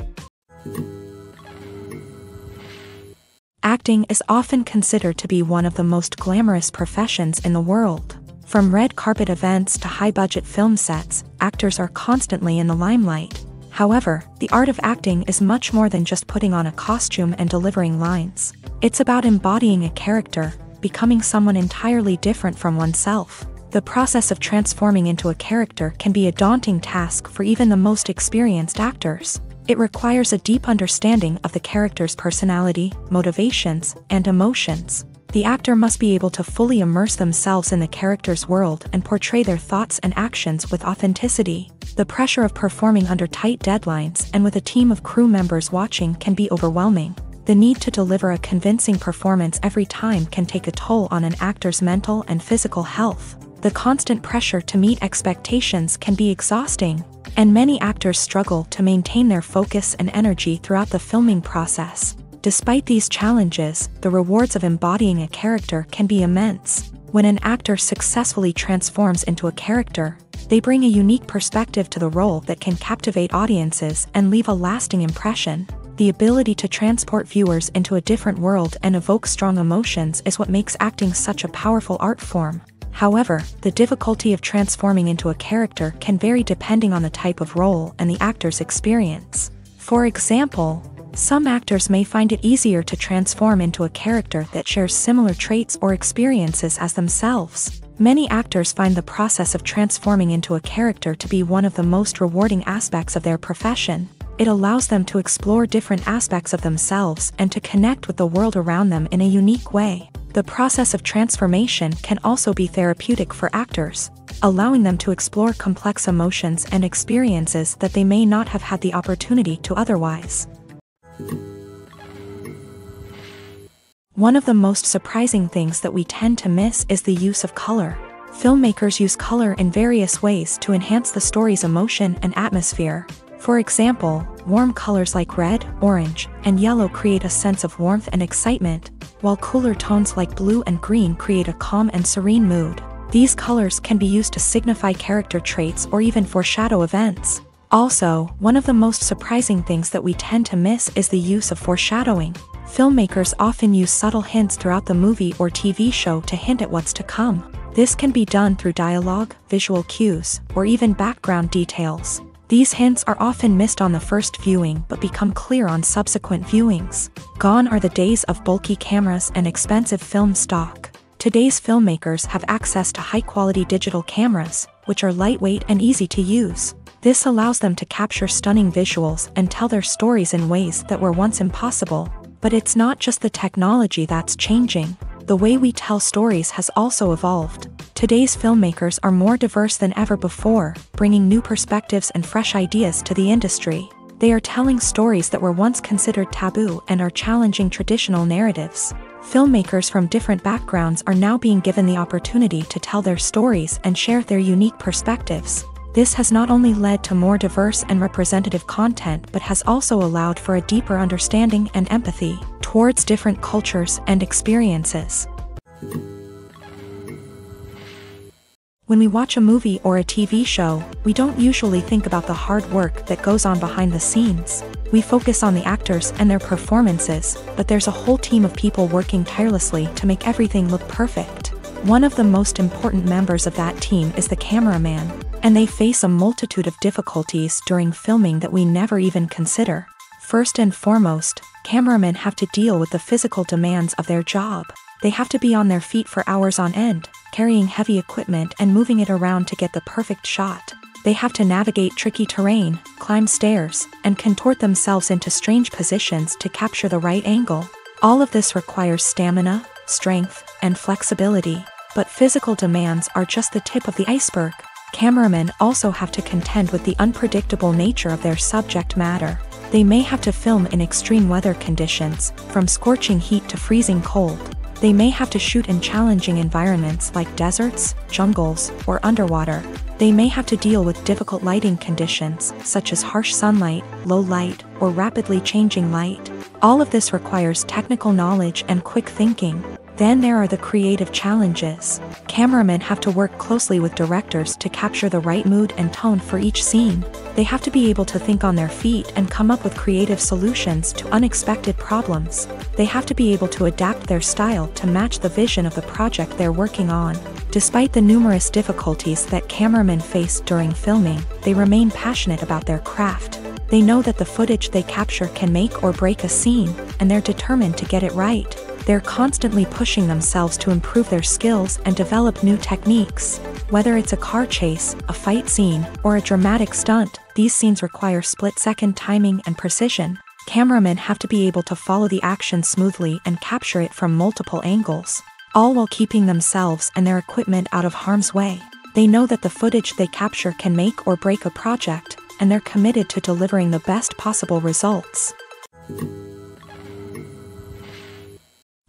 Acting is often considered to be one of the most glamorous professions in the world. From red carpet events to high-budget film sets, actors are constantly in the limelight. However, the art of acting is much more than just putting on a costume and delivering lines. It's about embodying a character, becoming someone entirely different from oneself. The process of transforming into a character can be a daunting task for even the most experienced actors. It requires a deep understanding of the character's personality, motivations, and emotions. The actor must be able to fully immerse themselves in the character's world and portray their thoughts and actions with authenticity. The pressure of performing under tight deadlines and with a team of crew members watching can be overwhelming. The need to deliver a convincing performance every time can take a toll on an actor's mental and physical health. The constant pressure to meet expectations can be exhausting, and many actors struggle to maintain their focus and energy throughout the filming process. Despite these challenges, the rewards of embodying a character can be immense. When an actor successfully transforms into a character, they bring a unique perspective to the role that can captivate audiences and leave a lasting impression. The ability to transport viewers into a different world and evoke strong emotions is what makes acting such a powerful art form. However, the difficulty of transforming into a character can vary depending on the type of role and the actor's experience. For example, some actors may find it easier to transform into a character that shares similar traits or experiences as themselves. Many actors find the process of transforming into a character to be one of the most rewarding aspects of their profession. It allows them to explore different aspects of themselves and to connect with the world around them in a unique way. The process of transformation can also be therapeutic for actors, allowing them to explore complex emotions and experiences that they may not have had the opportunity to otherwise. One of the most surprising things that we tend to miss is the use of color. Filmmakers use color in various ways to enhance the story's emotion and atmosphere. For example, warm colors like red, orange, and yellow create a sense of warmth and excitement, while cooler tones like blue and green create a calm and serene mood. These colors can be used to signify character traits or even foreshadow events. Also, one of the most surprising things that we tend to miss is the use of foreshadowing. Filmmakers often use subtle hints throughout the movie or TV show to hint at what's to come. This can be done through dialogue, visual cues, or even background details. These hints are often missed on the first viewing but become clear on subsequent viewings. Gone are the days of bulky cameras and expensive film stock. Today's filmmakers have access to high-quality digital cameras, which are lightweight and easy to use. This allows them to capture stunning visuals and tell their stories in ways that were once impossible. But it's not just the technology that's changing. The way we tell stories has also evolved. Today's filmmakers are more diverse than ever before, bringing new perspectives and fresh ideas to the industry. They are telling stories that were once considered taboo and are challenging traditional narratives. Filmmakers from different backgrounds are now being given the opportunity to tell their stories and share their unique perspectives. This has not only led to more diverse and representative content but has also allowed for a deeper understanding and empathy towards different cultures and experiences. When we watch a movie or a TV show, we don't usually think about the hard work that goes on behind the scenes. We focus on the actors and their performances, but there's a whole team of people working tirelessly to make everything look perfect. One of the most important members of that team is the cameraman, and they face a multitude of difficulties during filming that we never even consider. First and foremost, cameramen have to deal with the physical demands of their job. They have to be on their feet for hours on end, carrying heavy equipment and moving it around to get the perfect shot. They have to navigate tricky terrain, climb stairs, and contort themselves into strange positions to capture the right angle. All of this requires stamina, strength, and flexibility. But physical demands are just the tip of the iceberg. Cameramen also have to contend with the unpredictable nature of their subject matter. They may have to film in extreme weather conditions, from scorching heat to freezing cold. They may have to shoot in challenging environments like deserts, jungles, or underwater. They may have to deal with difficult lighting conditions, such as harsh sunlight, low light, or rapidly changing light. All of this requires technical knowledge and quick thinking. Then there are the creative challenges. Cameramen have to work closely with directors to capture the right mood and tone for each scene. They have to be able to think on their feet and come up with creative solutions to unexpected problems. They have to be able to adapt their style to match the vision of the project they're working on. Despite the numerous difficulties that cameramen face during filming, they remain passionate about their craft. They know that the footage they capture can make or break a scene, and they're determined to get it right. They're constantly pushing themselves to improve their skills and develop new techniques. Whether it's a car chase, a fight scene, or a dramatic stunt, these scenes require split-second timing and precision. Cameramen have to be able to follow the action smoothly and capture it from multiple angles, all while keeping themselves and their equipment out of harm's way. They know that the footage they capture can make or break a project, and they're committed to delivering the best possible results.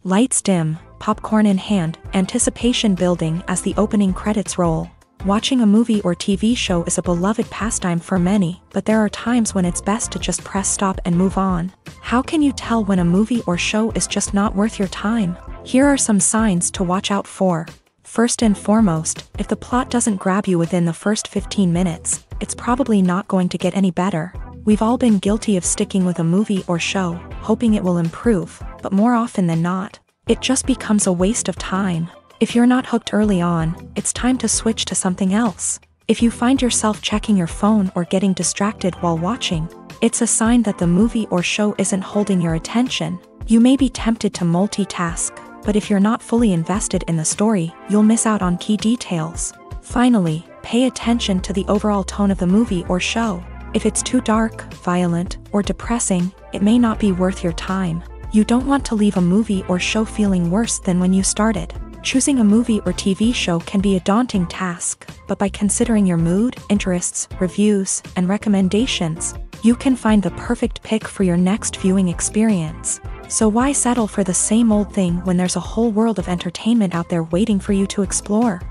Lights dim, popcorn in hand, anticipation building as the opening credits roll. Watching a movie or TV show is a beloved pastime for many, but there are times when it's best to just press stop and move on. How can you tell when a movie or show is just not worth your time? Here are some signs to watch out for. First and foremost, if the plot doesn't grab you within the first 15 minutes, it's probably not going to get any better. We've all been guilty of sticking with a movie or show, hoping it will improve, but more often than not, it just becomes a waste of time. If you're not hooked early on, it's time to switch to something else. If you find yourself checking your phone or getting distracted while watching, it's a sign that the movie or show isn't holding your attention. You may be tempted to multitask, but if you're not fully invested in the story, you'll miss out on key details. Finally, pay attention to the overall tone of the movie or show. If it's too dark, violent, or depressing, it may not be worth your time. You don't want to leave a movie or show feeling worse than when you started. Choosing a movie or TV show can be a daunting task, but by considering your mood, interests, reviews, and recommendations, you can find the perfect pick for your next viewing experience. So why settle for the same old thing when there's a whole world of entertainment out there waiting for you to explore?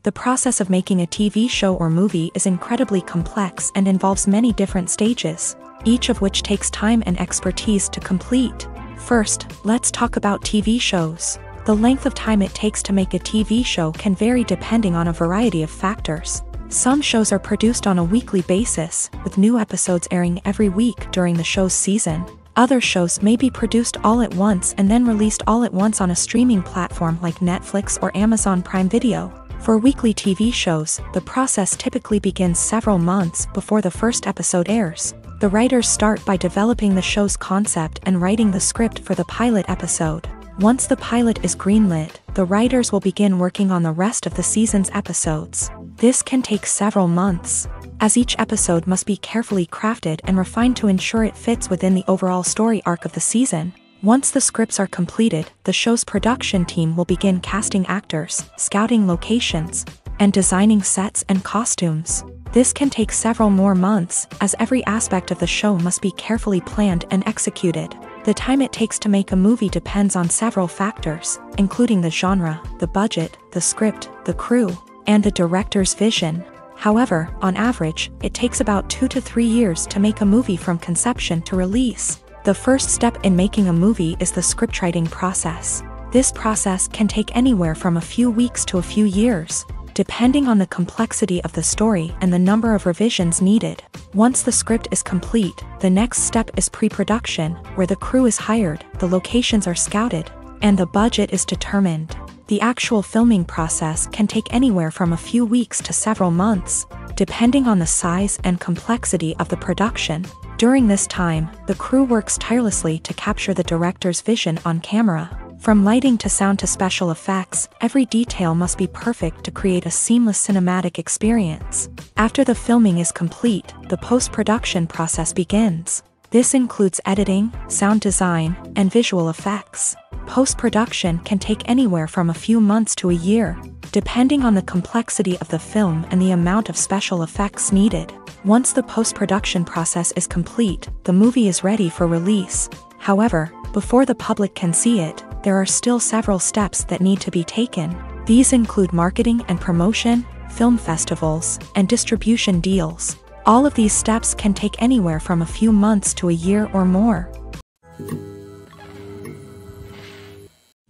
The process of making a TV show or movie is incredibly complex and involves many different stages, each of which takes time and expertise to complete. First, let's talk about TV shows. The length of time it takes to make a TV show can vary depending on a variety of factors. Some shows are produced on a weekly basis, with new episodes airing every week during the show's season. Other shows may be produced all at once and then released all at once on a streaming platform like Netflix or Amazon Prime Video. For weekly TV shows, the process typically begins several months before the first episode airs. The writers start by developing the show's concept and writing the script for the pilot episode. Once the pilot is greenlit, the writers will begin working on the rest of the season's episodes. This can take several months, as each episode must be carefully crafted and refined to ensure it fits within the overall story arc of the season. Once the scripts are completed, the show's production team will begin casting actors, scouting locations, and designing sets and costumes. This can take several more months, as every aspect of the show must be carefully planned and executed. The time it takes to make a movie depends on several factors, including the genre, the budget, the script, the crew, and the director's vision. However, on average, it takes about 2 to 3 years to make a movie from conception to release. The first step in making a movie is the scriptwriting process. This process can take anywhere from a few weeks to a few years, depending on the complexity of the story and the number of revisions needed. Once the script is complete, the next step is pre-production, where the crew is hired, the locations are scouted, and the budget is determined. The actual filming process can take anywhere from a few weeks to several months, depending on the size and complexity of the production. During this time, the crew works tirelessly to capture the director's vision on camera. From lighting to sound to special effects, every detail must be perfect to create a seamless cinematic experience. After the filming is complete, the post-production process begins. This includes editing, sound design, and visual effects. Post-production can take anywhere from a few months to a year, depending on the complexity of the film and the amount of special effects needed. Once the post-production process is complete, the movie is ready for release. However, before the public can see it, there are still several steps that need to be taken. These include marketing and promotion, film festivals, and distribution deals. All of these steps can take anywhere from a few months to a year or more.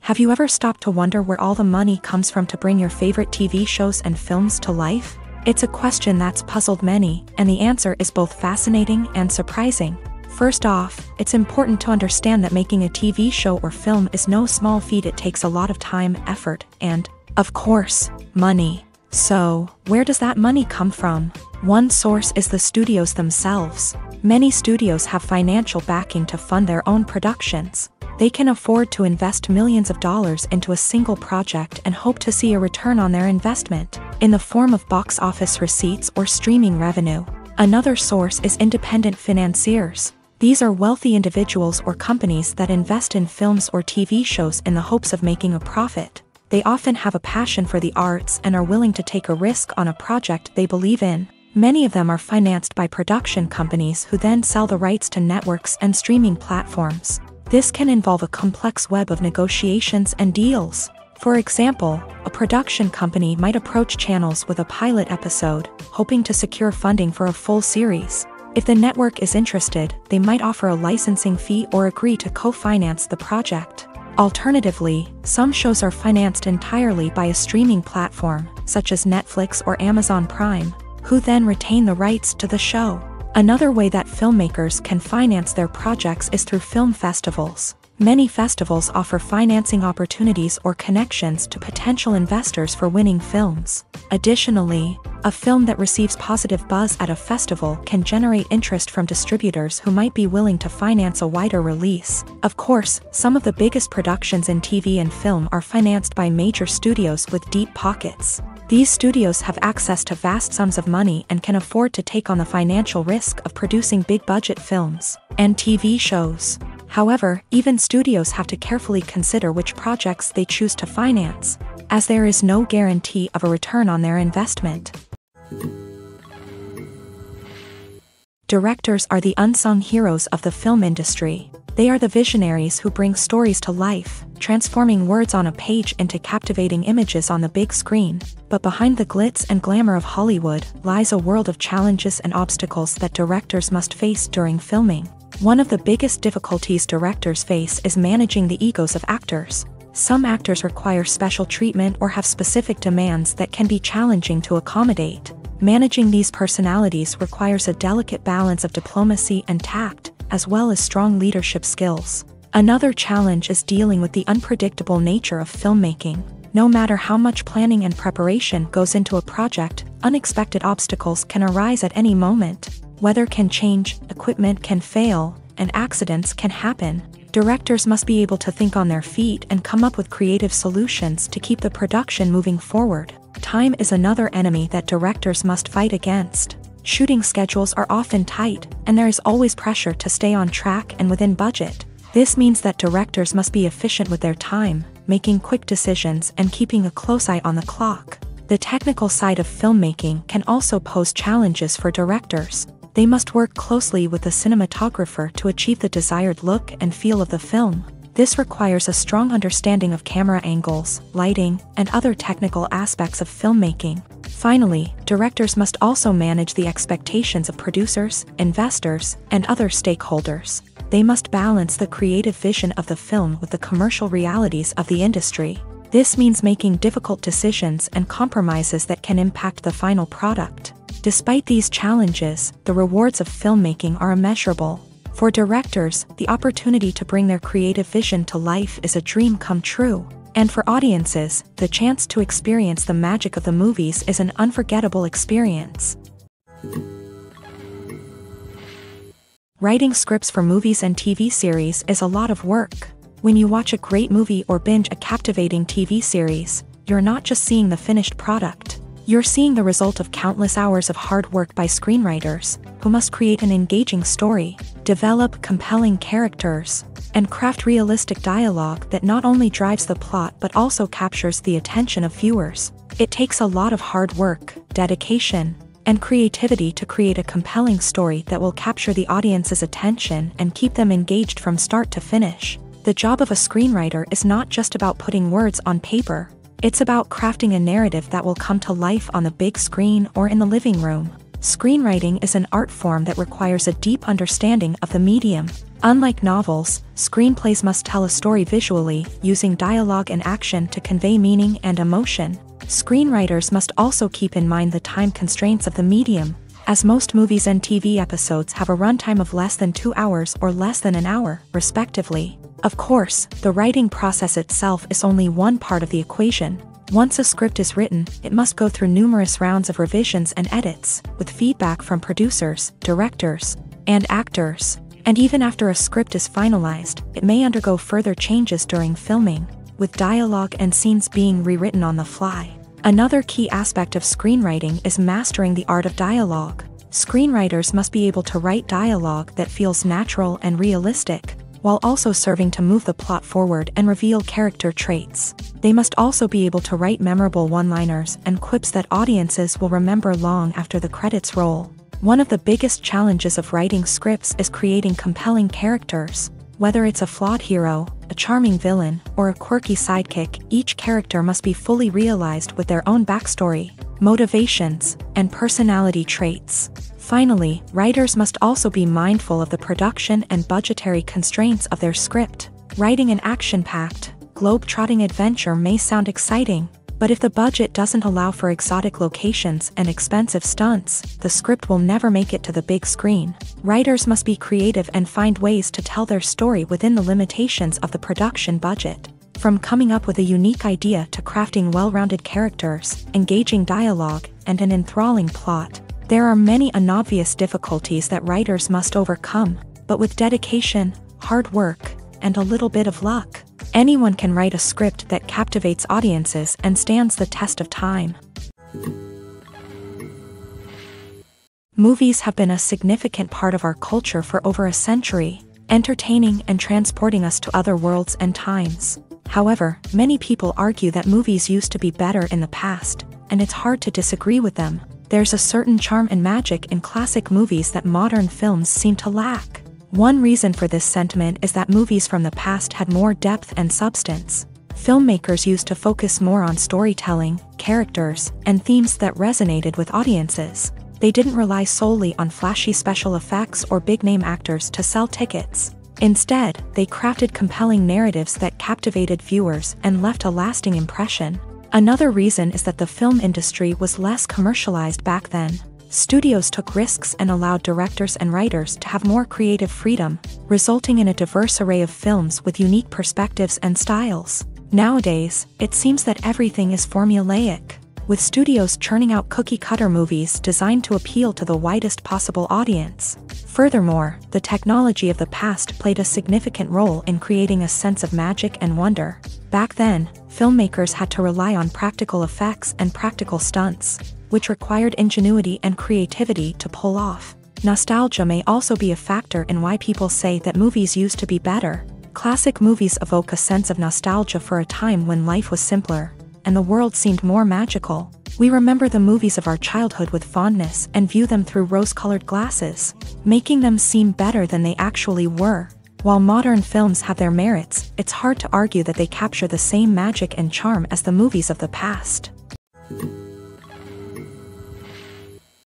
Have you ever stopped to wonder where all the money comes from to bring your favorite TV shows and films to life? It's a question that's puzzled many, and the answer is both fascinating and surprising. First off, it's important to understand that making a TV show or film is no small feat. It takes a lot of time, effort, and, of course, money. So, where does that money come from? One source is the studios themselves. Many studios have financial backing to fund their own productions. They can afford to invest millions of dollars into a single project and hope to see a return on their investment, in the form of box office receipts or streaming revenue. Another source is independent financiers. These are wealthy individuals or companies that invest in films or TV shows in the hopes of making a profit. They often have a passion for the arts and are willing to take a risk on a project they believe in. Many of them are financed by production companies who then sell the rights to networks and streaming platforms. This can involve a complex web of negotiations and deals. For example, a production company might approach channels with a pilot episode, hoping to secure funding for a full series. If the network is interested, they might offer a licensing fee or agree to co-finance the project. Alternatively, some shows are financed entirely by a streaming platform, such as Netflix or Amazon Prime, who then retain the rights to the show. Another way that filmmakers can finance their projects is through film festivals. Many festivals offer financing opportunities or connections to potential investors for winning films. Additionally, a film that receives positive buzz at a festival can generate interest from distributors who might be willing to finance a wider release. Of course, some of the biggest productions in TV and film are financed by major studios with deep pockets. These studios have access to vast sums of money and can afford to take on the financial risk of producing big-budget films and TV shows. However, even studios have to carefully consider which projects they choose to finance, as there is no guarantee of a return on their investment. Directors are the unsung heroes of the film industry. They are the visionaries who bring stories to life, transforming words on a page into captivating images on the big screen. But behind the glitz and glamour of Hollywood lies a world of challenges and obstacles that directors must face during filming. One of the biggest difficulties directors face is managing the egos of actors. Some actors require special treatment or have specific demands that can be challenging to accommodate. Managing these personalities requires a delicate balance of diplomacy and tact, as well as strong leadership skills. Another challenge is dealing with the unpredictable nature of filmmaking. No matter how much planning and preparation goes into a project, unexpected obstacles can arise at any moment. Weather can change, equipment can fail, and accidents can happen. Directors must be able to think on their feet and come up with creative solutions to keep the production moving forward. Time is another enemy that directors must fight against. Shooting schedules are often tight, and there is always pressure to stay on track and within budget. This means that directors must be efficient with their time, making quick decisions and keeping a close eye on the clock. The technical side of filmmaking can also pose challenges for directors. They must work closely with the cinematographer to achieve the desired look and feel of the film. This requires a strong understanding of camera angles, lighting, and other technical aspects of filmmaking. Finally, directors must also manage the expectations of producers, investors, and other stakeholders. They must balance the creative vision of the film with the commercial realities of the industry. This means making difficult decisions and compromises that can impact the final product. Despite these challenges, the rewards of filmmaking are immeasurable. For directors, the opportunity to bring their creative vision to life is a dream come true. And for audiences, the chance to experience the magic of the movies is an unforgettable experience. Writing scripts for movies and TV series is a lot of work. When you watch a great movie or binge a captivating TV series, you're not just seeing the finished product. You're seeing the result of countless hours of hard work by screenwriters, who must create an engaging story, develop compelling characters, and craft realistic dialogue that not only drives the plot but also captures the attention of viewers. It takes a lot of hard work, dedication, and creativity to create a compelling story that will capture the audience's attention and keep them engaged from start to finish. The job of a screenwriter is not just about putting words on paper. It's about crafting a narrative that will come to life on the big screen or in the living room. Screenwriting is an art form that requires a deep understanding of the medium. Unlike novels, screenplays must tell a story visually, using dialogue and action to convey meaning and emotion. Screenwriters must also keep in mind the time constraints of the medium, as most movies and TV episodes have a runtime of less than 2 hours or less than an hour, respectively. Of course, the writing process itself is only one part of the equation. Once a script is written, it must go through numerous rounds of revisions and edits, with feedback from producers, directors, and actors. And even after a script is finalized, it may undergo further changes during filming, with dialogue and scenes being rewritten on the fly. Another key aspect of screenwriting is mastering the art of dialogue. Screenwriters must be able to write dialogue that feels natural and realistic, while also serving to move the plot forward and reveal character traits. They must also be able to write memorable one-liners and quips that audiences will remember long after the credits roll. One of the biggest challenges of writing scripts is creating compelling characters. Whether it's a flawed hero, a charming villain, or a quirky sidekick, each character must be fully realized with their own backstory, motivations, and personality traits. Finally, writers must also be mindful of the production and budgetary constraints of their script. Writing an action-packed, globe-trotting adventure may sound exciting, but if the budget doesn't allow for exotic locations and expensive stunts, the script will never make it to the big screen. Writers must be creative and find ways to tell their story within the limitations of the production budget. From coming up with a unique idea to crafting well-rounded characters, engaging dialogue, and an enthralling plot, there are many unobvious difficulties that writers must overcome, but with dedication, hard work, and a little bit of luck, anyone can write a script that captivates audiences and stands the test of time. Movies have been a significant part of our culture for over a century, entertaining and transporting us to other worlds and times. However, many people argue that movies used to be better in the past, and it's hard to disagree with them. There's a certain charm and magic in classic movies that modern films seem to lack. One reason for this sentiment is that movies from the past had more depth and substance. Filmmakers used to focus more on storytelling, characters, and themes that resonated with audiences. They didn't rely solely on flashy special effects or big-name actors to sell tickets. Instead, they crafted compelling narratives that captivated viewers and left a lasting impression. Another reason is that the film industry was less commercialized back then. Studios took risks and allowed directors and writers to have more creative freedom, resulting in a diverse array of films with unique perspectives and styles. Nowadays, it seems that everything is formulaic, with studios churning out cookie-cutter movies designed to appeal to the widest possible audience. Furthermore, the technology of the past played a significant role in creating a sense of magic and wonder. Back then, filmmakers had to rely on practical effects and practical stunts, which required ingenuity and creativity to pull off. Nostalgia may also be a factor in why people say that movies used to be better. Classic movies evoke a sense of nostalgia for a time when life was simpler, and the world seemed more magical. We remember the movies of our childhood with fondness and view them through rose-colored glasses, making them seem better than they actually were. While modern films have their merits, it's hard to argue that they capture the same magic and charm as the movies of the past.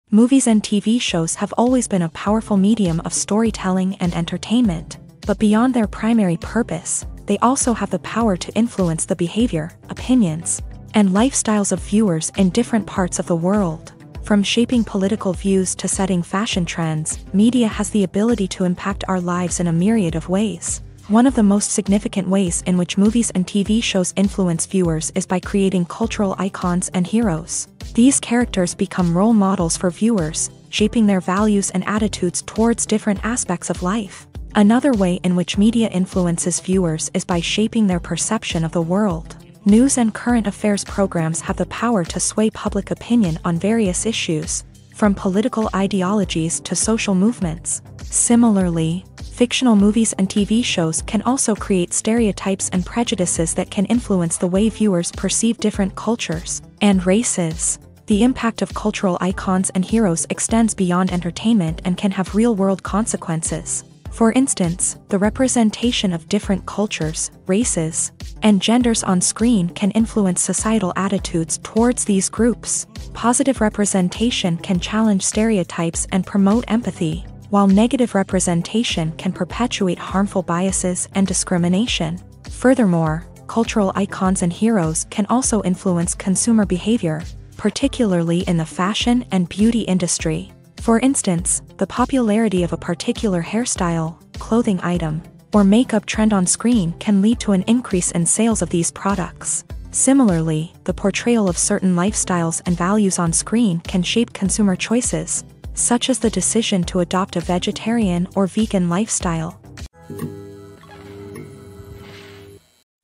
Movies and TV shows have always been a powerful medium of storytelling and entertainment, but beyond their primary purpose, they also have the power to influence the behavior, opinions, and lifestyles of viewers in different parts of the world. From shaping political views to setting fashion trends, media has the ability to impact our lives in a myriad of ways. One of the most significant ways in which movies and TV shows influence viewers is by creating cultural icons and heroes. These characters become role models for viewers, shaping their values and attitudes towards different aspects of life. Another way in which media influences viewers is by shaping their perception of the world. News and current affairs programs have the power to sway public opinion on various issues, from political ideologies to social movements. Similarly, fictional movies and TV shows can also create stereotypes and prejudices that can influence the way viewers perceive different cultures and races. The impact of cultural icons and heroes extends beyond entertainment and can have real-world consequences. For instance, the representation of different cultures, races, and genders on screen can influence societal attitudes towards these groups. Positive representation can challenge stereotypes and promote empathy, while negative representation can perpetuate harmful biases and discrimination. Furthermore, cultural icons and heroes can also influence consumer behavior, particularly in the fashion and beauty industry. For instance, the popularity of a particular hairstyle, clothing item, or makeup trend on screen can lead to an increase in sales of these products. Similarly, the portrayal of certain lifestyles and values on screen can shape consumer choices, such as the decision to adopt a vegetarian or vegan lifestyle.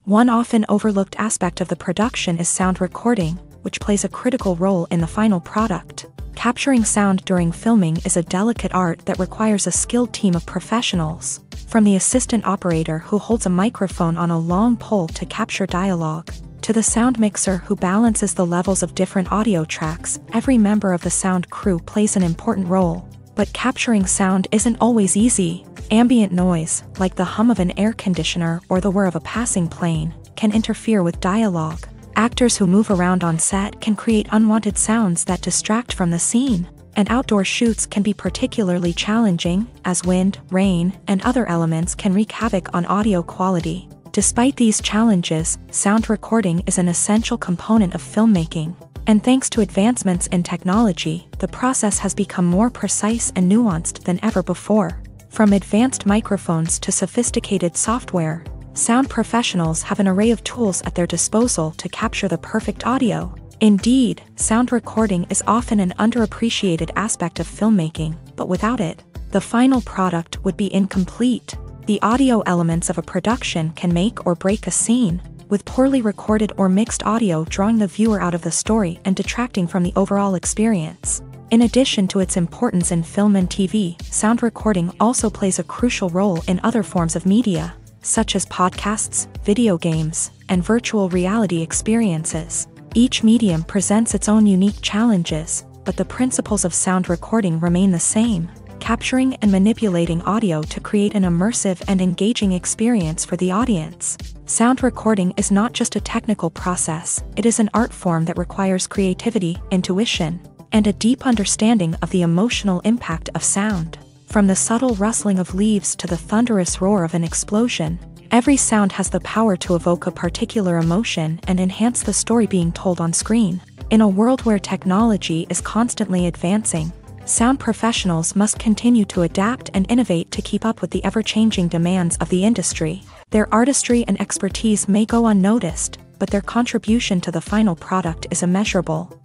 One often overlooked aspect of the production is sound recording, which plays a critical role in the final product. Capturing sound during filming is a delicate art that requires a skilled team of professionals. From the assistant operator who holds a microphone on a long pole to capture dialogue, to the sound mixer who balances the levels of different audio tracks, every member of the sound crew plays an important role. But capturing sound isn't always easy. Ambient noise, like the hum of an air conditioner or the whir of a passing plane, can interfere with dialogue. Actors who move around on set can create unwanted sounds that distract from the scene, and outdoor shoots can be particularly challenging, as wind, rain, and other elements can wreak havoc on audio quality. Despite these challenges, sound recording is an essential component of filmmaking, and thanks to advancements in technology, the process has become more precise and nuanced than ever before. From advanced microphones to sophisticated software, sound professionals have an array of tools at their disposal to capture the perfect audio. Indeed, sound recording is often an underappreciated aspect of filmmaking, but without it, the final product would be incomplete. The audio elements of a production can make or break a scene, with poorly recorded or mixed audio drawing the viewer out of the story and detracting from the overall experience. In addition to its importance in film and TV, sound recording also plays a crucial role in other forms of media, such as podcasts, video games, and virtual reality experiences. Each medium presents its own unique challenges, but the principles of sound recording remain the same, capturing and manipulating audio to create an immersive and engaging experience for the audience. Sound recording is not just a technical process, it is an art form that requires creativity, intuition, and a deep understanding of the emotional impact of sound. From the subtle rustling of leaves to the thunderous roar of an explosion, every sound has the power to evoke a particular emotion and enhance the story being told on screen. In a world where technology is constantly advancing, sound professionals must continue to adapt and innovate to keep up with the ever-changing demands of the industry. Their artistry and expertise may go unnoticed, but their contribution to the final product is immeasurable.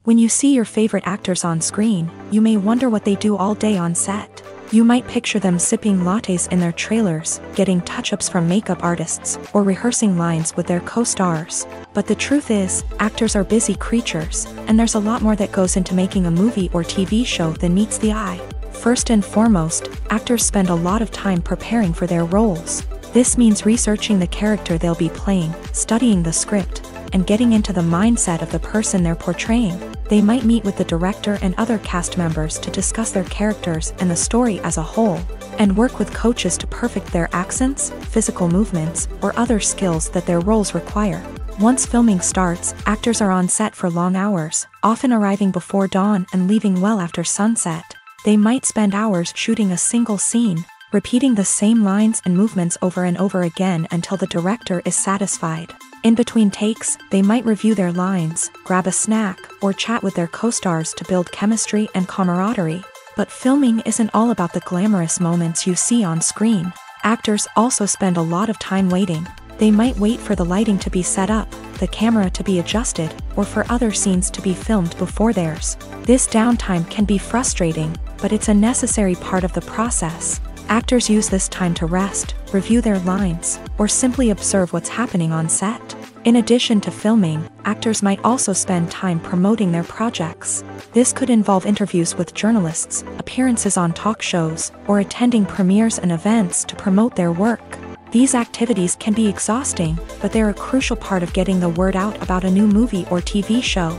When you see your favorite actors on screen, you may wonder what they do all day on set. You might picture them sipping lattes in their trailers, getting touch-ups from makeup artists, or rehearsing lines with their co-stars. But the truth is, actors are busy creatures, and there's a lot more that goes into making a movie or TV show than meets the eye. First and foremost, actors spend a lot of time preparing for their roles. This means researching the character they'll be playing, studying the script, and getting into the mindset of the person they're portraying. They might meet with the director and other cast members to discuss their characters and the story as a whole, and work with coaches to perfect their accents, physical movements, or other skills that their roles require. Once filming starts, actors are on set for long hours, often arriving before dawn and leaving well after sunset. They might spend hours shooting a single scene, repeating the same lines and movements over and over again until the director is satisfied. In between takes, they might review their lines, grab a snack, or chat with their co-stars to build chemistry and camaraderie. But filming isn't all about the glamorous moments you see on screen. Actors also spend a lot of time waiting. They might wait for the lighting to be set up, the camera to be adjusted, or for other scenes to be filmed before theirs. This downtime can be frustrating, but it's a necessary part of the process. Actors use this time to rest, review their lines, or simply observe what's happening on set. In addition to filming, actors might also spend time promoting their projects. This could involve interviews with journalists, appearances on talk shows, or attending premieres and events to promote their work. These activities can be exhausting, but they're a crucial part of getting the word out about a new movie or TV show.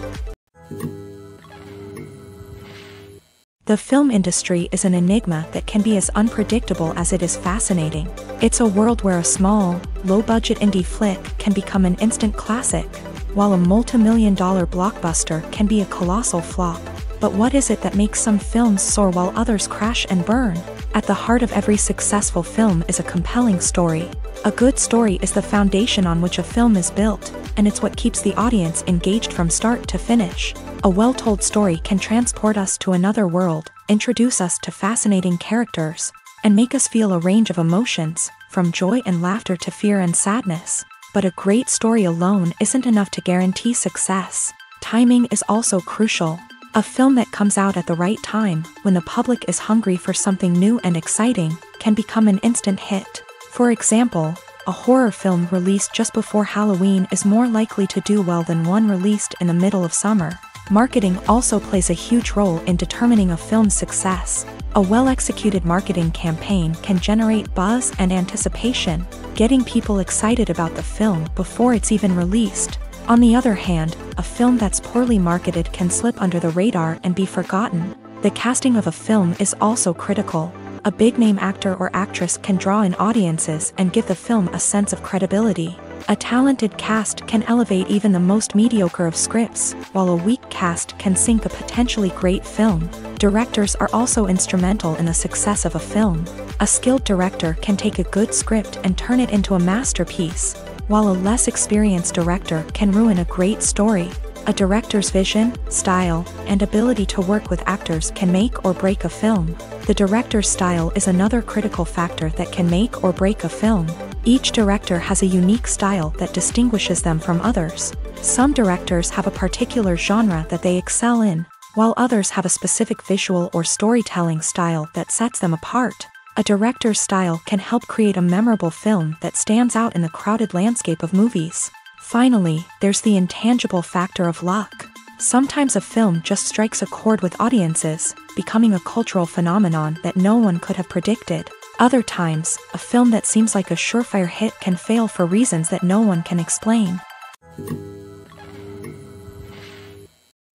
The film industry is an enigma that can be as unpredictable as it is fascinating. It's a world where a small, low-budget indie flick can become an instant classic, while a multi-million-dollar blockbuster can be a colossal flop. But what is it that makes some films soar while others crash and burn? At the heart of every successful film is a compelling story. A good story is the foundation on which a film is built, and it's what keeps the audience engaged from start to finish. A well-told story can transport us to another world, introduce us to fascinating characters, and make us feel a range of emotions, from joy and laughter to fear and sadness. But a great story alone isn't enough to guarantee success. Timing is also crucial. A film that comes out at the right time, when the public is hungry for something new and exciting, can become an instant hit. For example, a horror film released just before Halloween is more likely to do well than one released in the middle of summer. Marketing also plays a huge role in determining a film's success. A well-executed marketing campaign can generate buzz and anticipation, getting people excited about the film before it's even released. On the other hand, a film that's poorly marketed can slip under the radar and be forgotten. The casting of a film is also critical. A big-name actor or actress can draw in audiences and give the film a sense of credibility. A talented cast can elevate even the most mediocre of scripts, while a weak cast can sink a potentially great film. Directors are also instrumental in the success of a film. A skilled director can take a good script and turn it into a masterpiece, while a less experienced director can ruin a great story. A director's vision, style, and ability to work with actors can make or break a film. The director's style is another critical factor that can make or break a film. Each director has a unique style that distinguishes them from others. Some directors have a particular genre that they excel in, while others have a specific visual or storytelling style that sets them apart. A director's style can help create a memorable film that stands out in the crowded landscape of movies. Finally, there's the intangible factor of luck. Sometimes a film just strikes a chord with audiences, becoming a cultural phenomenon that no one could have predicted. Other times, a film that seems like a surefire hit can fail for reasons that no one can explain.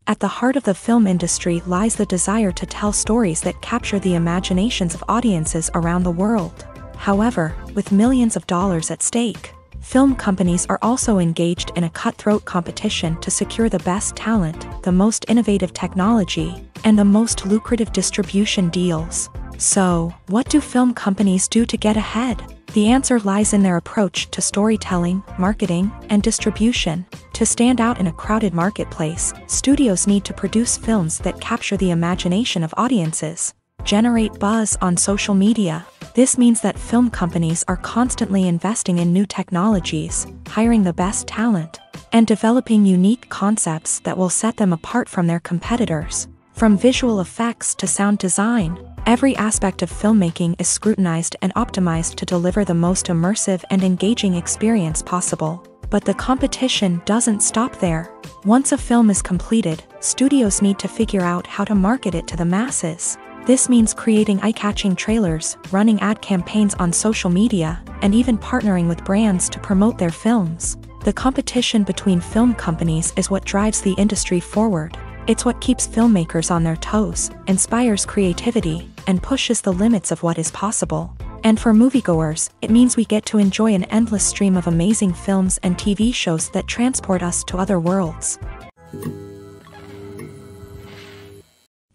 At the heart of the film industry lies the desire to tell stories that capture the imaginations of audiences around the world. However, with millions of dollars at stake, film companies are also engaged in a cutthroat competition to secure the best talent, the most innovative technology, and the most lucrative distribution deals. So, what do film companies do to get ahead? The answer lies in their approach to storytelling, marketing, and distribution. To stand out in a crowded marketplace, studios need to produce films that capture the imagination of audiences. Generate buzz on social media. This means that film companies are constantly investing in new technologies, hiring the best talent, and developing unique concepts that will set them apart from their competitors. From visual effects to sound design, every aspect of filmmaking is scrutinized and optimized to deliver the most immersive and engaging experience possible. But the competition doesn't stop there. Once a film is completed, studios need to figure out how to market it to the masses. This means creating eye-catching trailers, running ad campaigns on social media, and even partnering with brands to promote their films. The competition between film companies is what drives the industry forward. It's what keeps filmmakers on their toes, inspires creativity, and pushes the limits of what is possible. And for moviegoers, it means we get to enjoy an endless stream of amazing films and TV shows that transport us to other worlds.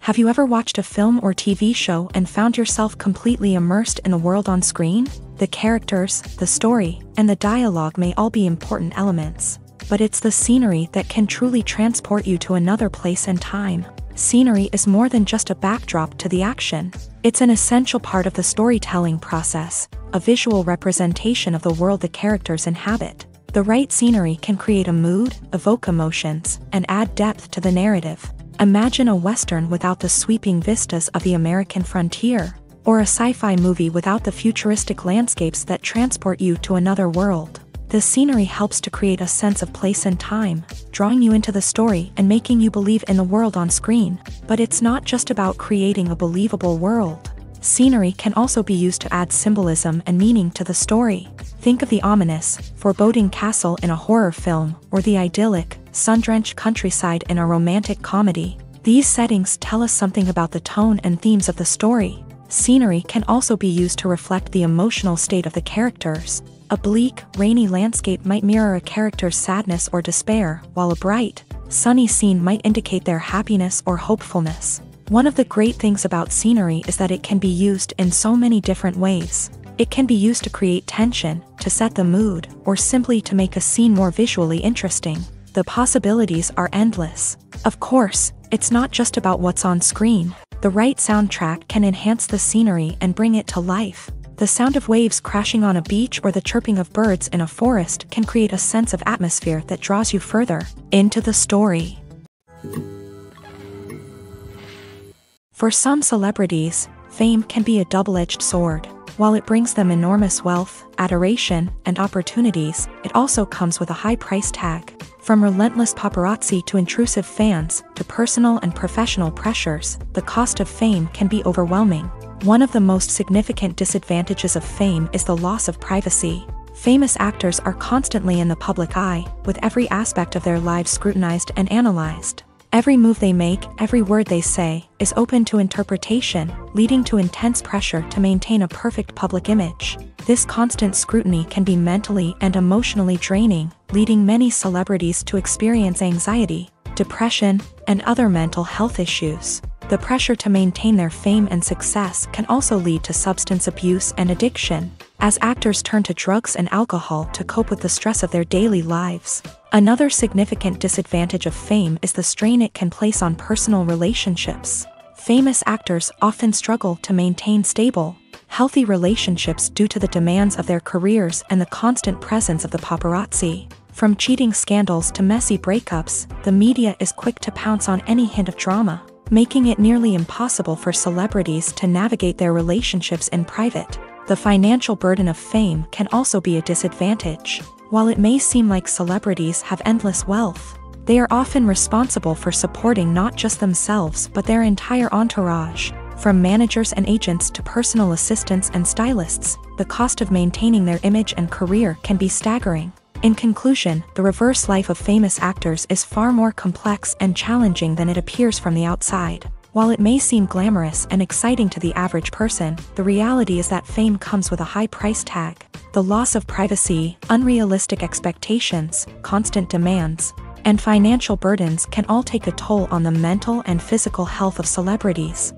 Have you ever watched a film or TV show and found yourself completely immersed in the world on screen? The characters, the story, and the dialogue may all be important elements, but it's the scenery that can truly transport you to another place and time. Scenery is more than just a backdrop to the action. It's an essential part of the storytelling process, a visual representation of the world the characters inhabit. The right scenery can create a mood, evoke emotions, and add depth to the narrative. Imagine a Western without the sweeping vistas of the American frontier, or a sci-fi movie without the futuristic landscapes that transport you to another world. The scenery helps to create a sense of place and time, drawing you into the story and making you believe in the world on screen. But it's not just about creating a believable world. Scenery can also be used to add symbolism and meaning to the story. Think of the ominous, foreboding castle in a horror film, or the idyllic, sun-drenched countryside in a romantic comedy. These settings tell us something about the tone and themes of the story. Scenery can also be used to reflect the emotional state of the characters. A bleak, rainy landscape might mirror a character's sadness or despair, while a bright, sunny scene might indicate their happiness or hopefulness. One of the great things about scenery is that it can be used in so many different ways. It can be used to create tension, to set the mood, or simply to make a scene more visually interesting. The possibilities are endless. Of course, it's not just about what's on screen. The right soundtrack can enhance the scenery and bring it to life. The sound of waves crashing on a beach or the chirping of birds in a forest can create a sense of atmosphere that draws you further into the story. For some celebrities, fame can be a double-edged sword. While it brings them enormous wealth, adoration, and opportunities, it also comes with a high price tag. From relentless paparazzi to intrusive fans, to personal and professional pressures, the cost of fame can be overwhelming. One of the most significant disadvantages of fame is the loss of privacy. Famous actors are constantly in the public eye, with every aspect of their lives scrutinized and analyzed. Every move they make, every word they say, is open to interpretation, leading to intense pressure to maintain a perfect public image. This constant scrutiny can be mentally and emotionally draining, leading many celebrities to experience anxiety, depression, and other mental health issues. The pressure to maintain their fame and success can also lead to substance abuse and addiction, as actors turn to drugs and alcohol to cope with the stress of their daily lives. Another significant disadvantage of fame is the strain it can place on personal relationships. Famous actors often struggle to maintain stable, healthy relationships due to the demands of their careers and the constant presence of the paparazzi. From cheating scandals to messy breakups, the media is quick to pounce on any hint of drama, making it nearly impossible for celebrities to navigate their relationships in private. The financial burden of fame can also be a disadvantage. While it may seem like celebrities have endless wealth, they are often responsible for supporting not just themselves but their entire entourage. From managers and agents to personal assistants and stylists, the cost of maintaining their image and career can be staggering. In conclusion, the reverse life of famous actors is far more complex and challenging than it appears from the outside. While it may seem glamorous and exciting to the average person, the reality is that fame comes with a high price tag. The loss of privacy, unrealistic expectations, constant demands, and financial burdens can all take a toll on the mental and physical health of celebrities.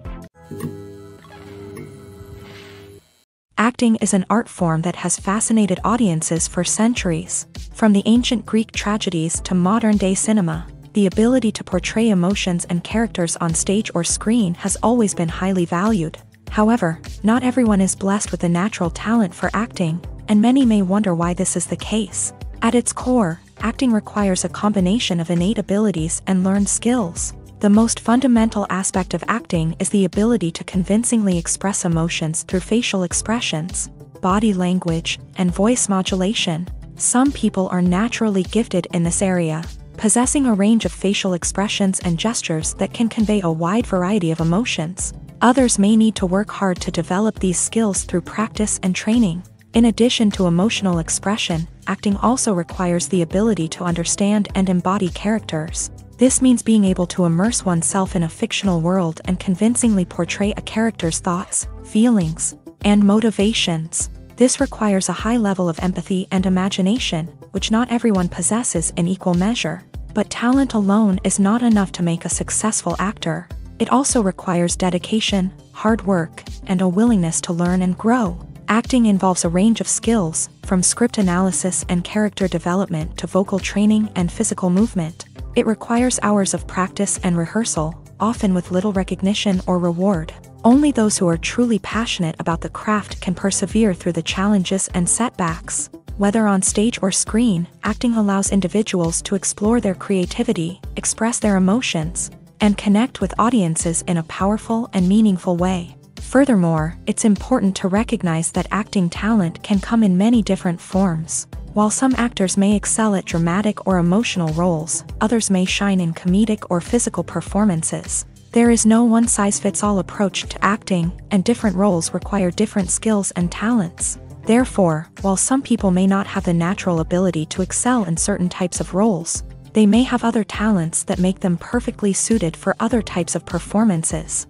Acting is an art form that has fascinated audiences for centuries. From the ancient Greek tragedies to modern-day cinema, the ability to portray emotions and characters on stage or screen has always been highly valued. However, not everyone is blessed with a natural talent for acting, and many may wonder why this is the case. At its core, acting requires a combination of innate abilities and learned skills. The most fundamental aspect of acting is the ability to convincingly express emotions through facial expressions, body language, and voice modulation. Some people are naturally gifted in this area, possessing a range of facial expressions and gestures that can convey a wide variety of emotions. Others may need to work hard to develop these skills through practice and training. In addition to emotional expression, acting also requires the ability to understand and embody characters. This means being able to immerse oneself in a fictional world and convincingly portray a character's thoughts, feelings, and motivations. This requires a high level of empathy and imagination, which not everyone possesses in equal measure. But talent alone is not enough to make a successful actor. It also requires dedication, hard work, and a willingness to learn and grow. Acting involves a range of skills, from script analysis and character development to vocal training and physical movement. It requires hours of practice and rehearsal, often with little recognition or reward. Only those who are truly passionate about the craft can persevere through the challenges and setbacks. Whether on stage or screen, acting allows individuals to explore their creativity, express their emotions, and connect with audiences in a powerful and meaningful way. Furthermore, it's important to recognize that acting talent can come in many different forms. While some actors may excel at dramatic or emotional roles, others may shine in comedic or physical performances. There is no one-size-fits-all approach to acting, and different roles require different skills and talents. Therefore, while some people may not have the natural ability to excel in certain types of roles, they may have other talents that make them perfectly suited for other types of performances.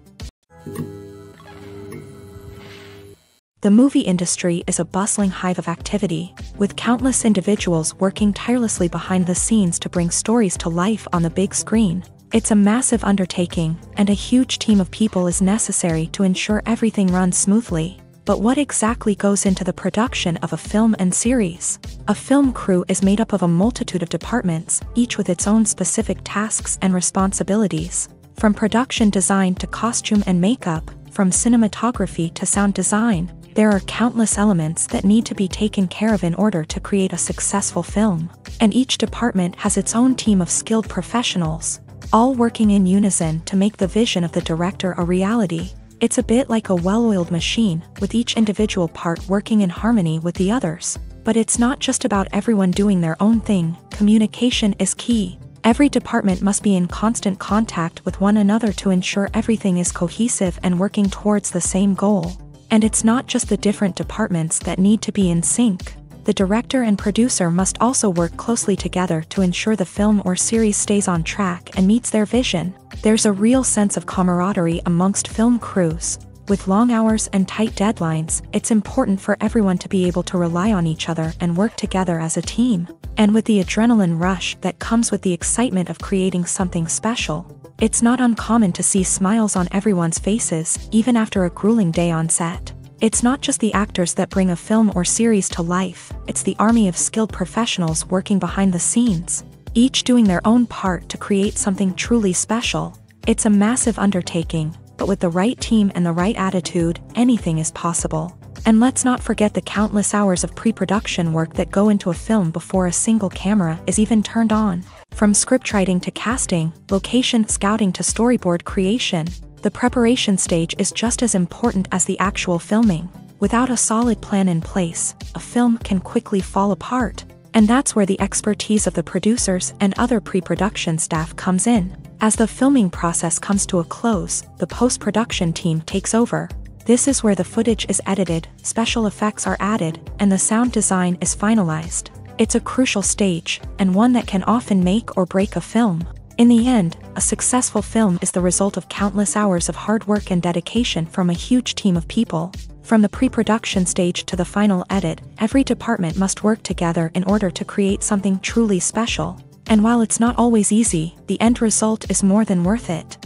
The movie industry is a bustling hive of activity, with countless individuals working tirelessly behind the scenes to bring stories to life on the big screen. It's a massive undertaking, and a huge team of people is necessary to ensure everything runs smoothly. But what exactly goes into the production of a film and series? A film crew is made up of a multitude of departments, each with its own specific tasks and responsibilities. From production design to costume and makeup, from cinematography to sound design, there are countless elements that need to be taken care of in order to create a successful film. And each department has its own team of skilled professionals, all working in unison to make the vision of the director a reality. It's a bit like a well-oiled machine, with each individual part working in harmony with the others. But it's not just about everyone doing their own thing. Communication is key. Every department must be in constant contact with one another to ensure everything is cohesive and working towards the same goal. And it's not just the different departments that need to be in sync. The director and producer must also work closely together to ensure the film or series stays on track and meets their vision. There's a real sense of camaraderie amongst film crews. With long hours and tight deadlines, it's important for everyone to be able to rely on each other and work together as a team. And with the adrenaline rush that comes with the excitement of creating something special, it's not uncommon to see smiles on everyone's faces, even after a grueling day on set. It's not just the actors that bring a film or series to life, it's the army of skilled professionals working behind the scenes, each doing their own part to create something truly special. It's a massive undertaking, but with the right team and the right attitude, anything is possible. And let's not forget the countless hours of pre-production work that go into a film before a single camera is even turned on. From scriptwriting to casting, location scouting to storyboard creation, the preparation stage is just as important as the actual filming. Without a solid plan in place, a film can quickly fall apart. And that's where the expertise of the producers and other pre-production staff comes in. As the filming process comes to a close, the post-production team takes over. This is where the footage is edited, special effects are added, and the sound design is finalized. It's a crucial stage, and one that can often make or break a film. In the end, a successful film is the result of countless hours of hard work and dedication from a huge team of people. From the pre-production stage to the final edit, every department must work together in order to create something truly special. And while it's not always easy, the end result is more than worth it.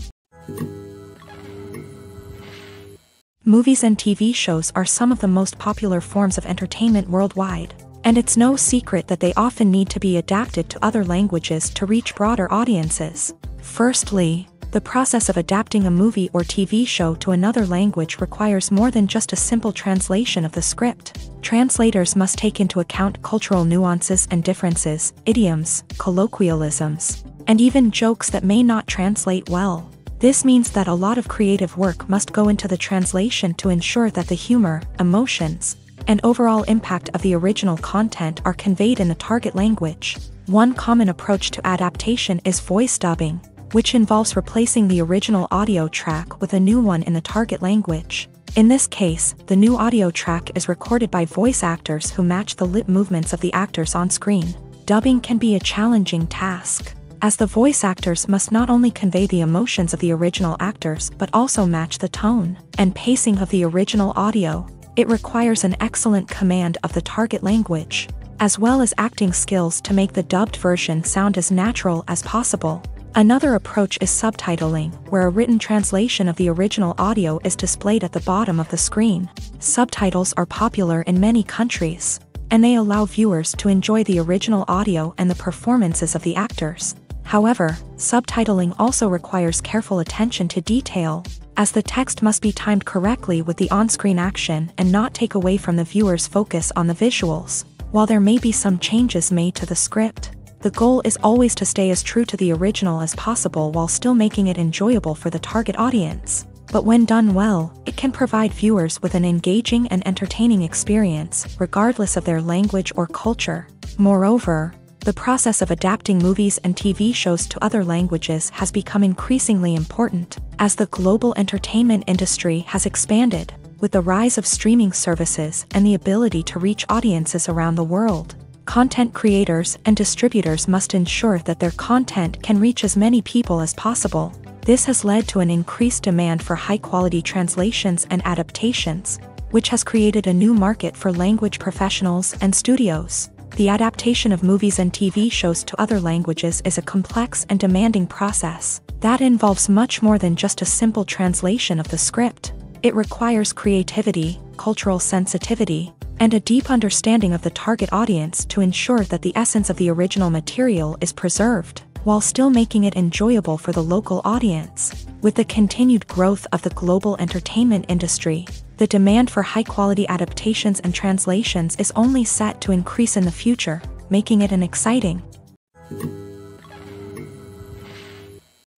Movies and TV shows are some of the most popular forms of entertainment worldwide, and it's no secret that they often need to be adapted to other languages to reach broader audiences. Firstly, The process of adapting a movie or TV show to another language requires more than just a simple translation of the script. Translators must take into account cultural nuances and differences, idioms, colloquialisms, and even jokes that may not translate well. This means that a lot of creative work must go into the translation to ensure that the humor, emotions, and overall impact of the original content are conveyed in the target language. One common approach to adaptation is voice dubbing, which involves replacing the original audio track with a new one in the target language. In this case, the new audio track is recorded by voice actors who match the lip movements of the actors on screen. Dubbing can be a challenging task, as the voice actors must not only convey the emotions of the original actors but also match the tone and pacing of the original audio. It requires an excellent command of the target language, as well as acting skills to make the dubbed version sound as natural as possible. Another approach is subtitling, where a written translation of the original audio is displayed at the bottom of the screen. Subtitles are popular in many countries, and they allow viewers to enjoy the original audio and the performances of the actors. However, subtitling also requires careful attention to detail, as the text must be timed correctly with the on-screen action and not take away from the viewer's focus on the visuals. While there may be some changes made to the script, the goal is always to stay as true to the original as possible while still making it enjoyable for the target audience. But when done well, it can provide viewers with an engaging and entertaining experience, regardless of their language or culture. Moreover, the process of adapting movies and TV shows to other languages has become increasingly important, as the global entertainment industry has expanded, with the rise of streaming services and the ability to reach audiences around the world. Content creators and distributors must ensure that their content can reach as many people as possible. This has led to an increased demand for high-quality translations and adaptations, which has created a new market for language professionals and studios. The adaptation of movies and TV shows to other languages is a complex and demanding process that involves much more than just a simple translation of the script. It requires creativity, cultural sensitivity, and a deep understanding of the target audience to ensure that the essence of the original material is preserved, while still making it enjoyable for the local audience. With the continued growth of the global entertainment industry, the demand for high-quality adaptations and translations is only set to increase in the future, making it an exciting.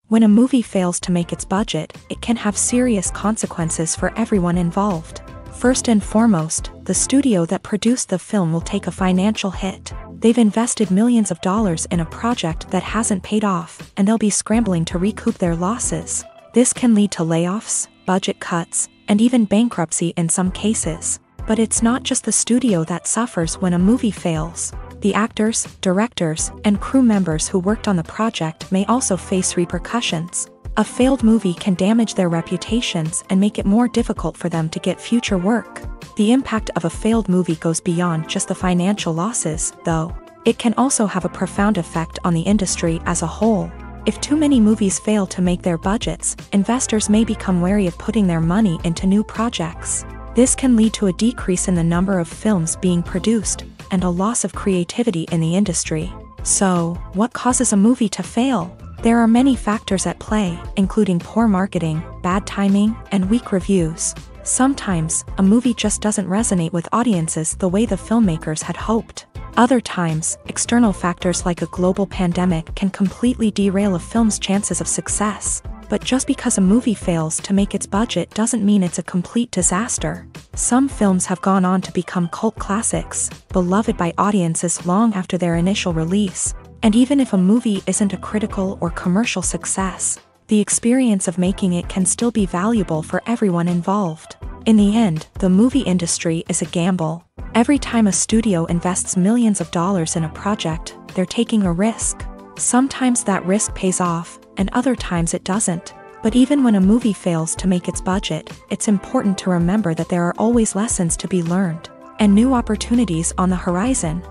When a movie fails to make its budget, it can have serious consequences for everyone involved. First and foremost, the studio that produced the film will take a financial hit. They've invested millions of dollars in a project that hasn't paid off, and they'll be scrambling to recoup their losses. This can lead to layoffs, budget cuts, and even bankruptcy in some cases. But it's not just the studio that suffers when a movie fails. The actors, directors, and crew members who worked on the project may also face repercussions. A failed movie can damage their reputations and make it more difficult for them to get future work. The impact of a failed movie goes beyond just the financial losses, though. It can also have a profound effect on the industry as a whole. If too many movies fail to make their budgets, investors may become wary of putting their money into new projects. This can lead to a decrease in the number of films being produced, and a loss of creativity in the industry. So, what causes a movie to fail? There are many factors at play, including poor marketing, bad timing, and weak reviews. Sometimes, a movie just doesn't resonate with audiences the way the filmmakers had hoped. Other times, external factors like a global pandemic can completely derail a film's chances of success. But just because a movie fails to make its budget doesn't mean it's a complete disaster. Some films have gone on to become cult classics, beloved by audiences long after their initial release. And even if a movie isn't a critical or commercial success, the experience of making it can still be valuable for everyone involved. In the end, the movie industry is a gamble. Every time a studio invests millions of dollars in a project, they're taking a risk. Sometimes that risk pays off, and other times it doesn't. But even when a movie fails to make its budget, it's important to remember that there are always lessons to be learned, and new opportunities on the horizon.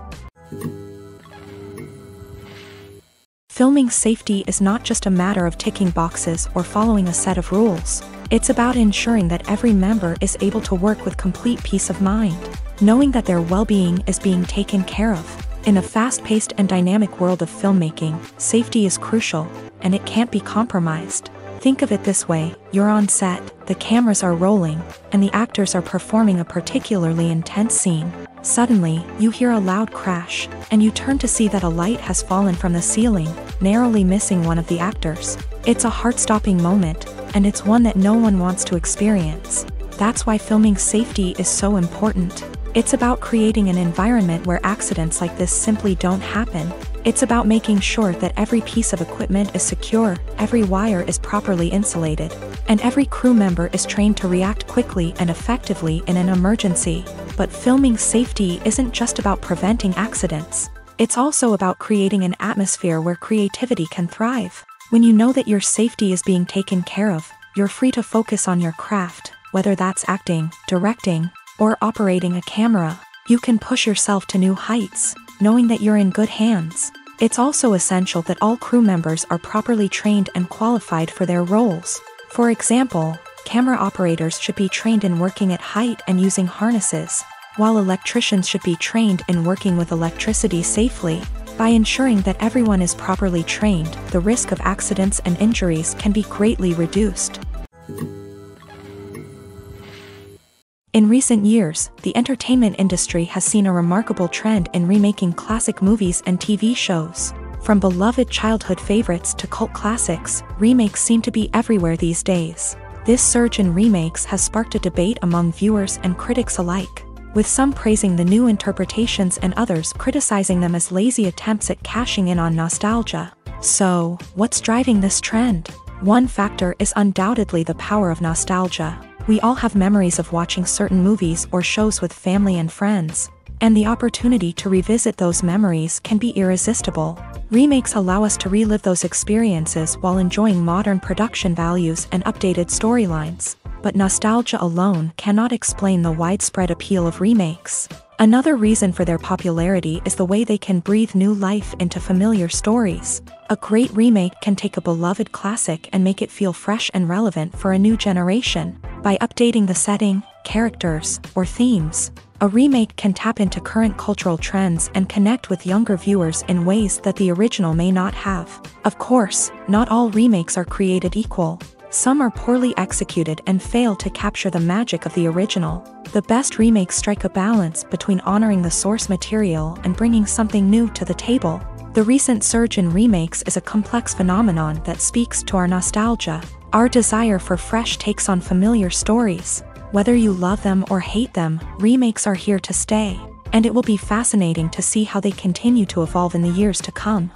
Filming safety is not just a matter of ticking boxes or following a set of rules. It's about ensuring that every member is able to work with complete peace of mind, knowing that their well-being is being taken care of. In a fast-paced and dynamic world of filmmaking, safety is crucial, and it can't be compromised. Think of it this way, you're on set, the cameras are rolling, and the actors are performing a particularly intense scene. Suddenly, you hear a loud crash, and you turn to see that a light has fallen from the ceiling, narrowly missing one of the actors. It's a heart-stopping moment, and it's one that no one wants to experience. That's why filming safety is so important. It's about creating an environment where accidents like this simply don't happen. It's about making sure that every piece of equipment is secure, every wire is properly insulated, and every crew member is trained to react quickly and effectively in an emergency. But filming safety isn't just about preventing accidents. It's also about creating an atmosphere where creativity can thrive. When you know that your safety is being taken care of, you're free to focus on your craft, whether that's acting, directing, or operating a camera. You can push yourself to new heights, knowing that you're in good hands. It's also essential that all crew members are properly trained and qualified for their roles. For example, camera operators should be trained in working at height and using harnesses, while electricians should be trained in working with electricity safely. By ensuring that everyone is properly trained, the risk of accidents and injuries can be greatly reduced. In recent years, the entertainment industry has seen a remarkable trend in remaking classic movies and TV shows. From beloved childhood favorites to cult classics, remakes seem to be everywhere these days. This surge in remakes has sparked a debate among viewers and critics alike, with some praising the new interpretations and others criticizing them as lazy attempts at cashing in on nostalgia. So, what's driving this trend? One factor is undoubtedly the power of nostalgia. We all have memories of watching certain movies or shows with family and friends, and the opportunity to revisit those memories can be irresistible. Remakes allow us to relive those experiences while enjoying modern production values and updated storylines. But nostalgia alone cannot explain the widespread appeal of remakes. Another reason for their popularity is the way they can breathe new life into familiar stories. A great remake can take a beloved classic and make it feel fresh and relevant for a new generation. By updating the setting, characters, or themes, a remake can tap into current cultural trends and connect with younger viewers in ways that the original may not have. Of course, not all remakes are created equal. Some are poorly executed and fail to capture the magic of the original. The best remakes strike a balance between honoring the source material and bringing something new to the table. The recent surge in remakes is a complex phenomenon that speaks to our nostalgia, our desire for fresh takes on familiar stories. Whether you love them or hate them, remakes are here to stay, and it will be fascinating to see how they continue to evolve in the years to come.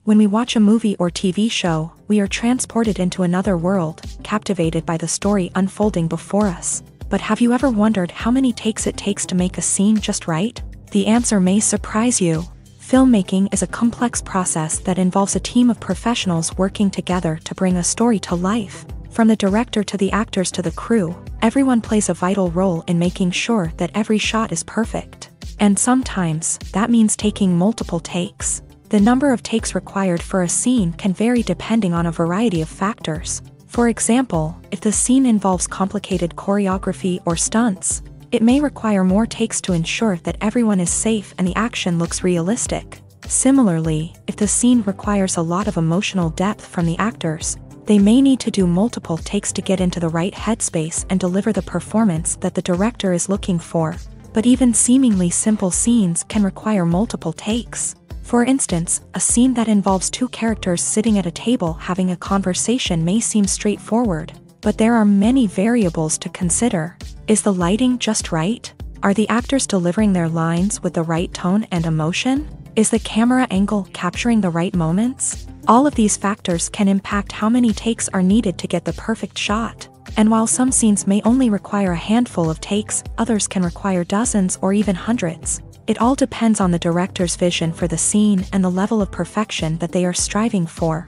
When we watch a movie or TV show, we are transported into another world, captivated by the story unfolding before us. But have you ever wondered how many takes it takes to make a scene just right? The answer may surprise you. Filmmaking is a complex process that involves a team of professionals working together to bring a story to life. From the director to the actors to the crew, everyone plays a vital role in making sure that every shot is perfect. And sometimes, that means taking multiple takes. The number of takes required for a scene can vary depending on a variety of factors. For example, if the scene involves complicated choreography or stunts, it may require more takes to ensure that everyone is safe and the action looks realistic. Similarly, if the scene requires a lot of emotional depth from the actors, they may need to do multiple takes to get into the right headspace and deliver the performance that the director is looking for. But even seemingly simple scenes can require multiple takes. For instance, a scene that involves two characters sitting at a table having a conversation may seem straightforward, but there are many variables to consider. Is the lighting just right? Are the actors delivering their lines with the right tone and emotion? Is the camera angle capturing the right moments? All of these factors can impact how many takes are needed to get the perfect shot. And while some scenes may only require a handful of takes, others can require dozens or even hundreds. It all depends on the director's vision for the scene and the level of perfection that they are striving for.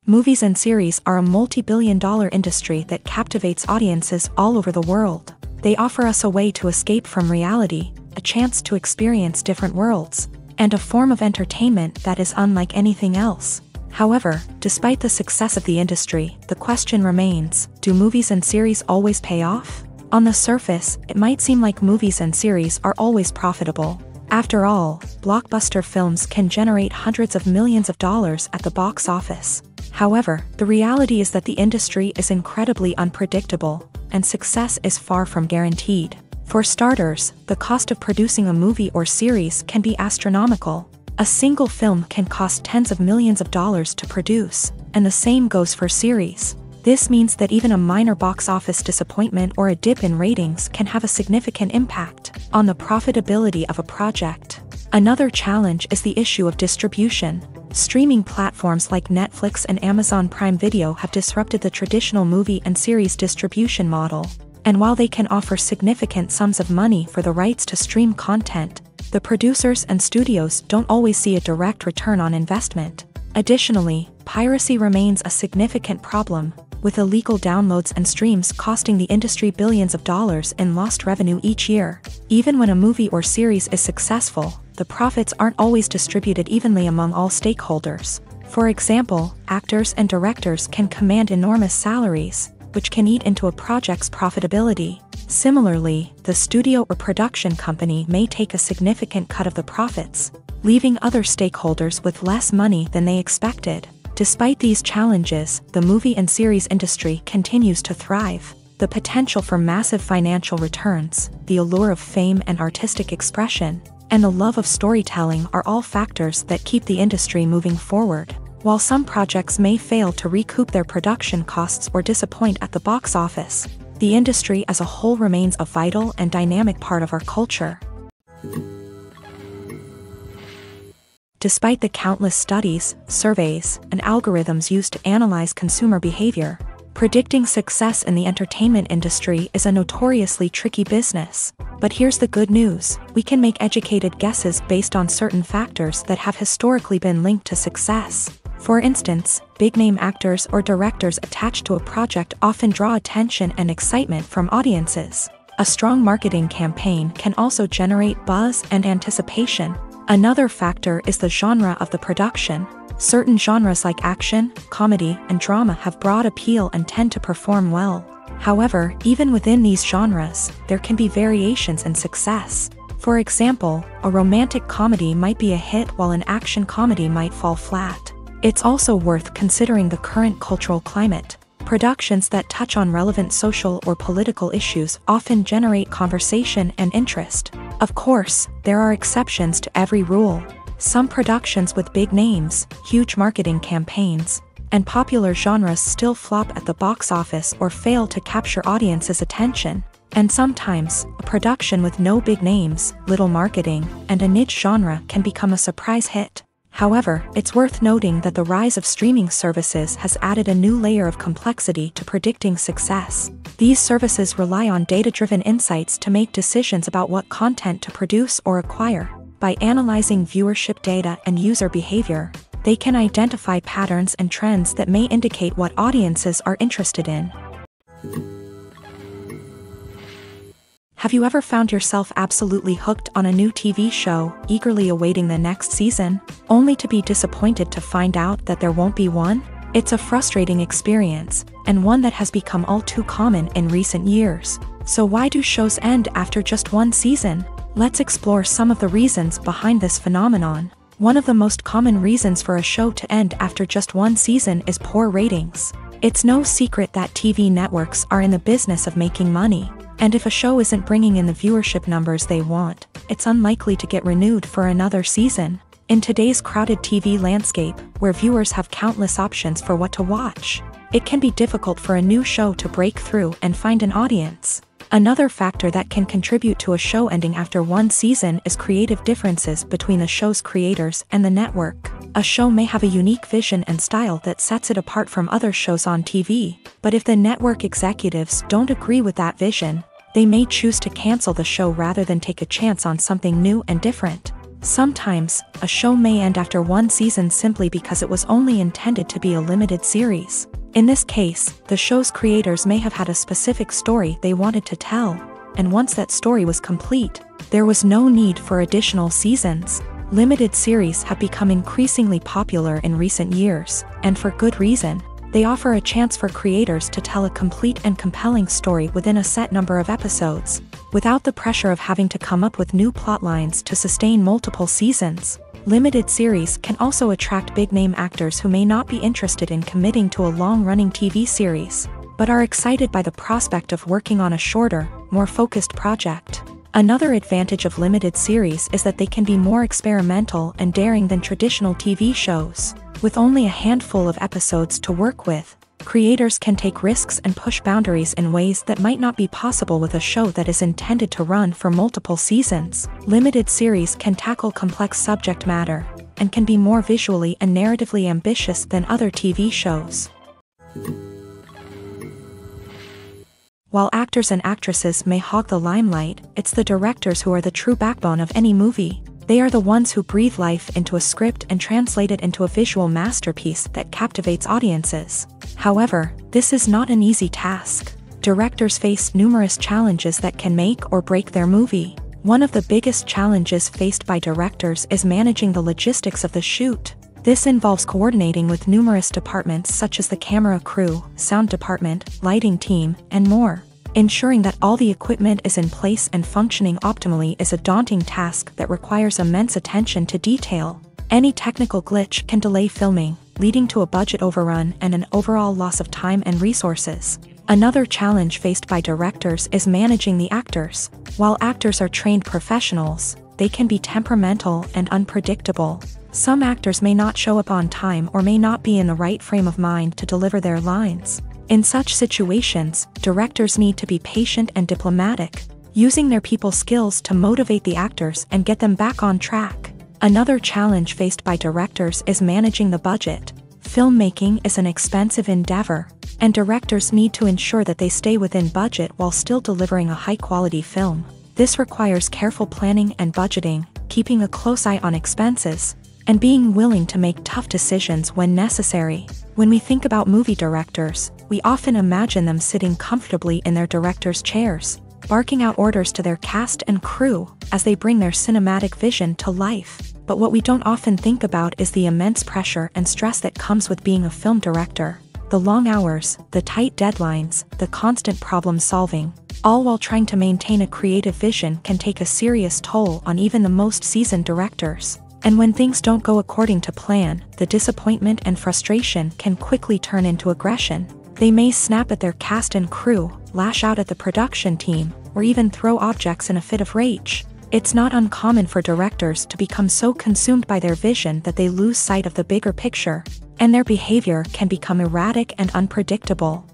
Movies and series are a multi-billion-dollar industry that captivates audiences all over the world. They offer us a way to escape from reality, a chance to experience different worlds, and a form of entertainment that is unlike anything else. However, despite the success of the industry, the question remains, do movies and series always pay off? On the surface, it might seem like movies and series are always profitable. After all, blockbuster films can generate hundreds of millions of dollars at the box office. However, the reality is that the industry is incredibly unpredictable, and success is far from guaranteed. For starters, the cost of producing a movie or series can be astronomical. A single film can cost tens of millions of dollars to produce, and the same goes for series. This means that even a minor box office disappointment or a dip in ratings can have a significant impact on the profitability of a project. Another challenge is the issue of distribution. Streaming platforms like Netflix and Amazon Prime Video have disrupted the traditional movie and series distribution model. And while they can offer significant sums of money for the rights to stream content, the producers and studios don't always see a direct return on investment. Additionally, piracy remains a significant problem, with illegal downloads and streams costing the industry billions of dollars in lost revenue each year. Even when a movie or series is successful, the profits aren't always distributed evenly among all stakeholders. For example, actors and directors can command enormous salaries, which can eat into a project's profitability. Similarly, the studio or production company may take a significant cut of the profits, leaving other stakeholders with less money than they expected. Despite these challenges, the movie and series industry continues to thrive. The potential for massive financial returns, the allure of fame and artistic expression, and the love of storytelling are all factors that keep the industry moving forward. While some projects may fail to recoup their production costs or disappoint at the box office, the industry as a whole remains a vital and dynamic part of our culture. Despite the countless studies, surveys, and algorithms used to analyze consumer behavior, predicting success in the entertainment industry is a notoriously tricky business. But here's the good news: we can make educated guesses based on certain factors that have historically been linked to success. For instance, big-name actors or directors attached to a project often draw attention and excitement from audiences. A strong marketing campaign can also generate buzz and anticipation. Another factor is the genre of the production. Certain genres like action, comedy, and drama have broad appeal and tend to perform well. However, even within these genres, there can be variations in success. For example, a romantic comedy might be a hit while an action comedy might fall flat. It's also worth considering the current cultural climate. Productions that touch on relevant social or political issues often generate conversation and interest. Of course, there are exceptions to every rule. Some productions with big names, huge marketing campaigns, and popular genres still flop at the box office or fail to capture audiences' attention. And sometimes, a production with no big names, little marketing, and a niche genre can become a surprise hit. However, it's worth noting that the rise of streaming services has added a new layer of complexity to predicting success. These services rely on data-driven insights to make decisions about what content to produce or acquire. By analyzing viewership data and user behavior, they can identify patterns and trends that may indicate what audiences are interested in. Have you ever found yourself absolutely hooked on a new TV show, eagerly awaiting the next season, only to be disappointed to find out that there won't be one? It's a frustrating experience, and one that has become all too common in recent years. So why do shows end after just one season? Let's explore some of the reasons behind this phenomenon. One of the most common reasons for a show to end after just one season is poor ratings. It's no secret that TV networks are in the business of making money. And if a show isn't bringing in the viewership numbers they want, it's unlikely to get renewed for another season. In today's crowded TV landscape, where viewers have countless options for what to watch, it can be difficult for a new show to break through and find an audience. Another factor that can contribute to a show ending after one season is creative differences between the show's creators and the network. A show may have a unique vision and style that sets it apart from other shows on TV, but if the network executives don't agree with that vision, they may choose to cancel the show rather than take a chance on something new and different. Sometimes, a show may end after one season simply because it was only intended to be a limited series. In this case, the show's creators may have had a specific story they wanted to tell, and once that story was complete, there was no need for additional seasons. Limited series have become increasingly popular in recent years, and for good reason. They offer a chance for creators to tell a complete and compelling story within a set number of episodes, without the pressure of having to come up with new plotlines to sustain multiple seasons. Limited series can also attract big-name actors who may not be interested in committing to a long-running TV series, but are excited by the prospect of working on a shorter, more focused project. Another advantage of limited series is that they can be more experimental and daring than traditional TV shows. With only a handful of episodes to work with, creators can take risks and push boundaries in ways that might not be possible with a show that is intended to run for multiple seasons. Limited series can tackle complex subject matter, and can be more visually and narratively ambitious than other TV shows. While actors and actresses may hog the limelight, it's the directors who are the true backbone of any movie. They are the ones who breathe life into a script and translate it into a visual masterpiece that captivates audiences. However, this is not an easy task. Directors face numerous challenges that can make or break their movie. One of the biggest challenges faced by directors is managing the logistics of the shoot. This involves coordinating with numerous departments such as the camera crew, sound department, lighting team, and more. Ensuring that all the equipment is in place and functioning optimally is a daunting task that requires immense attention to detail. Any technical glitch can delay filming, leading to a budget overrun and an overall loss of time and resources. Another challenge faced by directors is managing the actors. While actors are trained professionals, they can be temperamental and unpredictable. Some actors may not show up on time or may not be in the right frame of mind to deliver their lines. In such situations, directors need to be patient and diplomatic, using their people skills to motivate the actors and get them back on track. Another challenge faced by directors is managing the budget. Filmmaking is an expensive endeavor, and directors need to ensure that they stay within budget while still delivering a high-quality film. This requires careful planning and budgeting, keeping a close eye on expenses, and being willing to make tough decisions when necessary. When we think about movie directors, we often imagine them sitting comfortably in their director's chairs, barking out orders to their cast and crew as they bring their cinematic vision to life. But what we don't often think about is the immense pressure and stress that comes with being a film director. The long hours, the tight deadlines, the constant problem solving, all while trying to maintain a creative vision can take a serious toll on even the most seasoned directors. And when things don't go according to plan, the disappointment and frustration can quickly turn into aggression. They may snap at their cast and crew, lash out at the production team, or even throw objects in a fit of rage. It's not uncommon for directors to become so consumed by their vision that they lose sight of the bigger picture, and their behavior can become erratic and unpredictable.